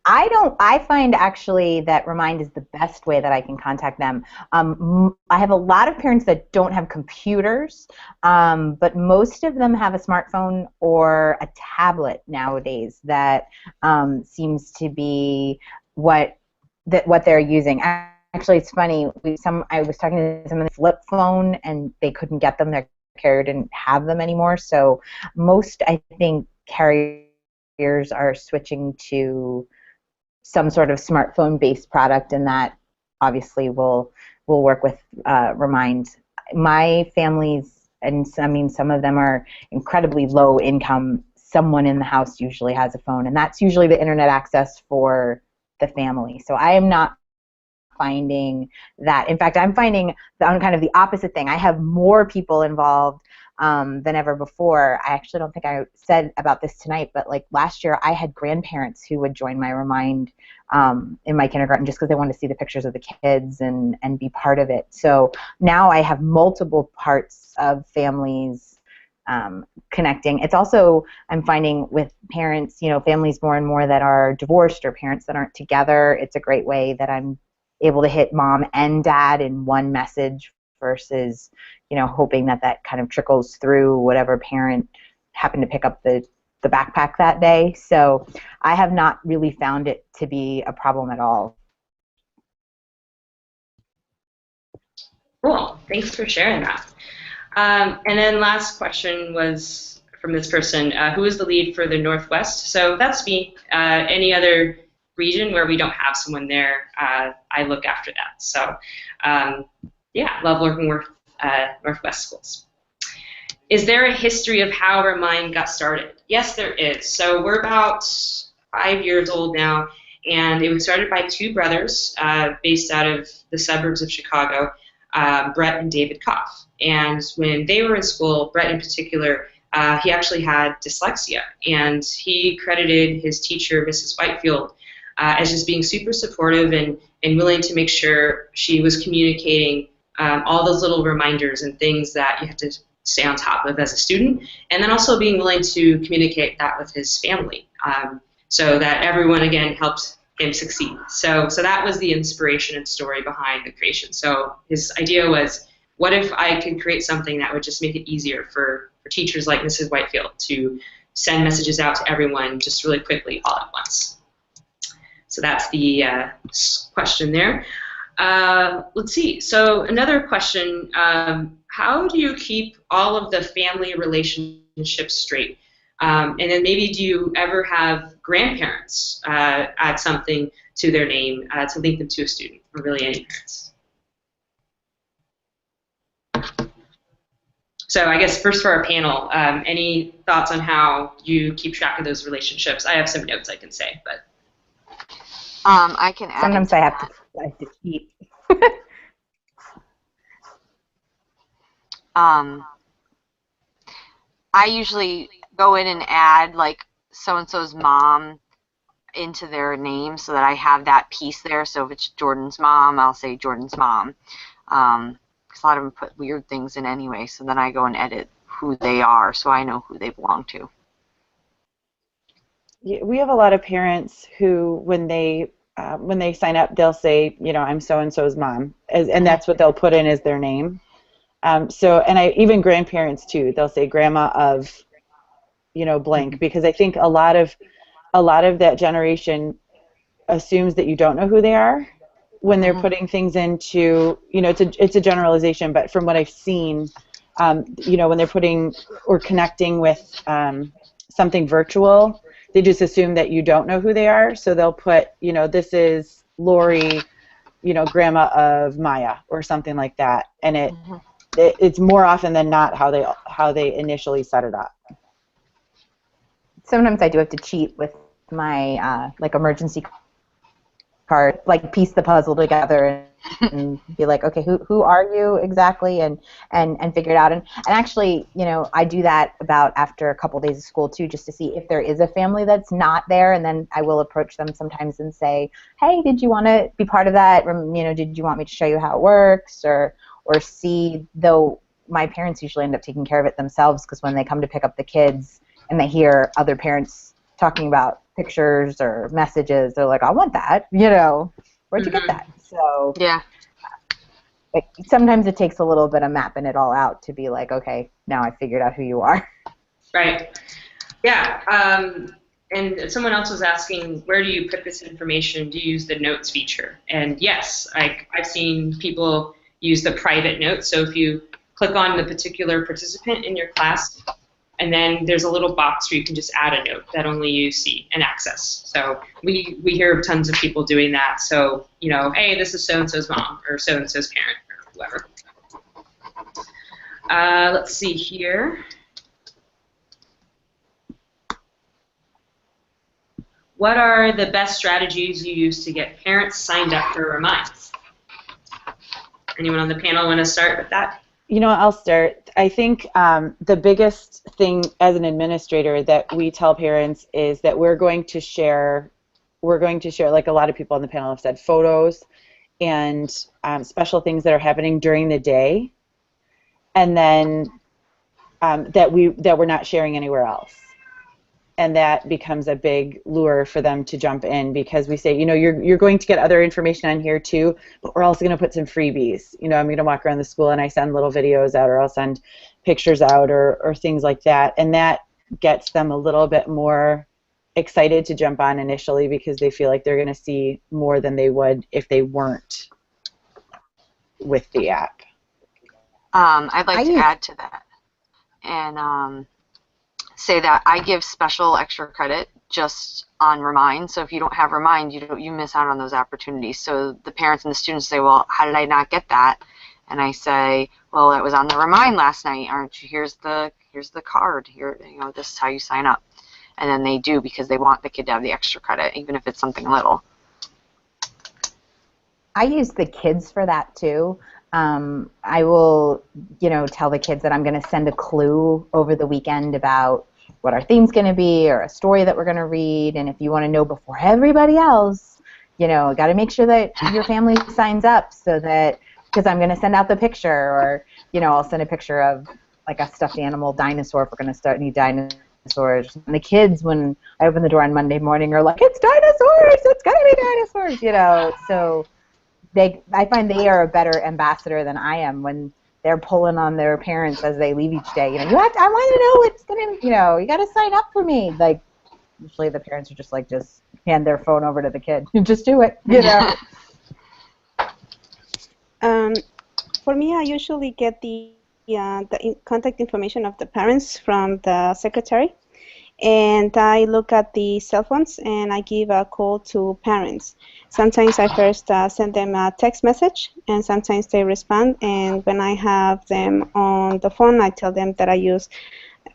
I find actually that Remind is the best way that I can contact them. I have a lot of parents that don't have computers, but most of them have a smartphone or a tablet nowadays that seems to be what they're using. Actually, it's funny. I was talking to someone flip phone, and they couldn't get them. Their carrier didn't have them anymore. So most, I think, carriers are switching to some sort of smartphone-based product, and that obviously will work with Remind. My families, and some of them are incredibly low income. Someone in the house usually has a phone, and that's usually the internet access for the family. So I am not finding that. In fact, I'm finding kind of the opposite thing. I have more people involved than ever before. I actually don't think I said about this tonight, but like last year I had grandparents who would join my Remind in my kindergarten just because they wanted to see the pictures of the kids and be part of it. So now I have multiple parts of families connecting. It's also, I'm finding with parents, families more and more that are divorced or parents that aren't together, it's a great way that I'm able to hit mom and dad in one message versus, hoping that kind of trickles through whatever parent happened to pick up the backpack that day. So I have not really found it to be a problem at all. Cool. Thanks for sharing that. And then last question was from this person. Who is the lead for the Northwest? So that's me. Any other region where we don't have someone there, I look after that. So yeah, love working with Northwest schools. Is there a history of how Remind got started? Yes, there is. So we're about 5 years old now, and it was started by two brothers based out of the suburbs of Chicago, Brett and David Koff. And when they were in school, Brett in particular, he actually had dyslexia, and he credited his teacher, Mrs. Whitefield, as just being super supportive and willing to make sure she was communicating all those little reminders and things that you have to stay on top of as a student, and then also being willing to communicate that with his family, so that everyone, again, helps him succeed. So that was the inspiration and story behind the creation. So his idea was, what if I could create something that would just make it easier for teachers like Mrs. Whitefield to send messages out to everyone just really quickly all at once. So that's the question there. Let's see. So another question, how do you keep all of the family relationships straight? And then maybe do you ever have grandparents add something to their name to link them to a student, or really any parents? So I guess first for our panel, any thoughts on how you keep track of those relationships? I have some notes I can say, but I can add. Sometimes I have to cheat. I usually go in and add like so-and-so's mom into their name so that I have that piece there. So if it's Jordan's mom, I'll say Jordan's mom. Because a lot of them put weird things in anyway, so then I go and edit who they are so I know who they belong to. Yeah, we have a lot of parents who, when they sign up, they'll say, you know, I'm so-and-so's mom, and that's what they'll put in as their name. And even grandparents too, they'll say grandma of, you know, blank, because I think a lot of that generation assumes that you don't know who they are when they're putting things into, you know, it's a generalization, but from what I've seen, you know, when they're putting or connecting with something virtual, they just assume that you don't know who they are, so they'll put, you know, this is Lori, you know, grandma of Maya or something like that, and it's more often than not how they initially set it up. Sometimes I do have to cheat with my like emergency card, like piece the puzzle together and be like, okay, who are you exactly, and figure it out. And actually, you know, I do that about after a couple days of school too, just to see if there is a family that's not there, and then I will approach them sometimes and say, hey, did you want to be part of that? You know, did you want me to show you how it works, or see, though my parents usually end up taking care of it themselves, because when they come to pick up the kids and they hear other parents talking about pictures or messages, they're like, I want that, you know, where'd you get that? So yeah, sometimes it takes a little bit of mapping it all out to be like, okay, now I figured out who you are. right. Yeah. And someone else was asking, where do you put this information? Do you use the notes feature? And yes, I've seen people use the private notes. So if you click on the particular participant in your class, and then there's a little box where you can just add a note that only you see and access. So we hear of tons of people doing that. So, you know, hey, this is so-and-so's mom or so-and-so's parent or whoever. Let's see here. What are the best strategies you use to get parents signed up for Reminds? Anyone on the panel want to start with that? You know, I'll start. I think the biggest thing as an administrator that we tell parents is that we're going to share, like a lot of people on the panel have said, photos and special things that are happening during the day, and then that we're not sharing anywhere else. And that becomes a big lure for them to jump in, because we say, you know, you're going to get other information on here too, but we're also going to put some freebies. You know, I'm going to walk around the school and I send little videos out, or I'll send pictures out, or things like that. And that gets them a little bit more excited to jump on initially, because they feel like they're going to see more than they would if they weren't with the app. I'd like to add to that and say that I give special extra credit just on Remind. So if you don't have Remind, you miss out on those opportunities. So the parents and the students say, well, how did I not get that? And I say, well, it was on the Remind last night. Aren't you? Here's the card. Here, you know, this is how you sign up. And then they do, because they want the kid to have the extra credit, even if it's something little. I use the kids for that too. I will, you know, tell the kids that I'm going to send a clue over the weekend about what our theme's going to be, or a story that we're going to read. And if you want to know before everybody else, you know, got to make sure that your family signs up, so that because I'm going to send out the picture, or, you know, I'll send a picture of like a stuffed animal dinosaur if we're going to start any dinosaurs. And the kids, when I open the door on Monday morning, are like, it's dinosaurs, it's going to be dinosaurs, you know. So I find they are a better ambassador than I am when they're pulling on their parents as they leave each day. You know, I want to know what's going to, you know, you got to sign up for me. Like, usually the parents are just like, just hand their phone over to the kid. Just do it, you know. For me, I usually get the contact information of the parents from the secretary, and I look at the cell phones and I give a call to parents. Sometimes I first send them a text message, and sometimes they respond, and when I have them on the phone, I tell them that I use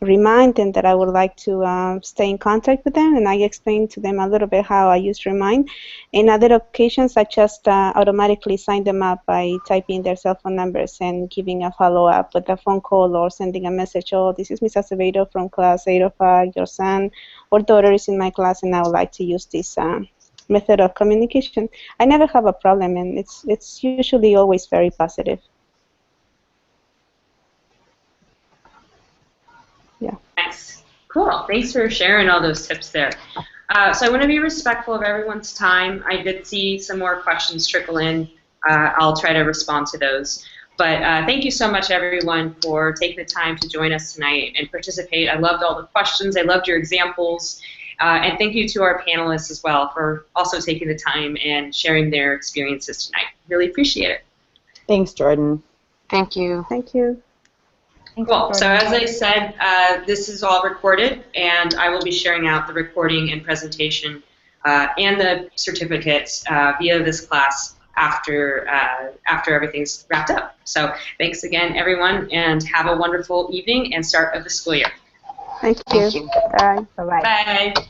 Remind and that I would like to stay in contact with them, and I explain to them a little bit how I use Remind. In other occasions, I just automatically sign them up by typing their cell phone numbers and giving a follow-up with a phone call or sending a message. Oh, this is Ms. Acevedo from class 805. Your son or daughter is in my class, and I would like to use this method of communication. I never have a problem, and it's usually always very positive. Yeah. Nice. Cool. Thanks for sharing all those tips there. So I want to be respectful of everyone's time. I did see some more questions trickle in. I'll try to respond to those. But thank you so much, everyone, for taking the time to join us tonight and participate. I loved all the questions. I loved your examples. And thank you to our panelists as well for also taking the time and sharing their experiences tonight. Really appreciate it. Thanks, Jordan. Thank you. Thank you. Cool. So as I said, this is all recorded, and I will be sharing out the recording and presentation and the certificates via this class after everything's wrapped up. So thanks again, everyone, and have a wonderful evening and start of the school year. Thank you. Thank you. Bye. Bye-bye. Bye.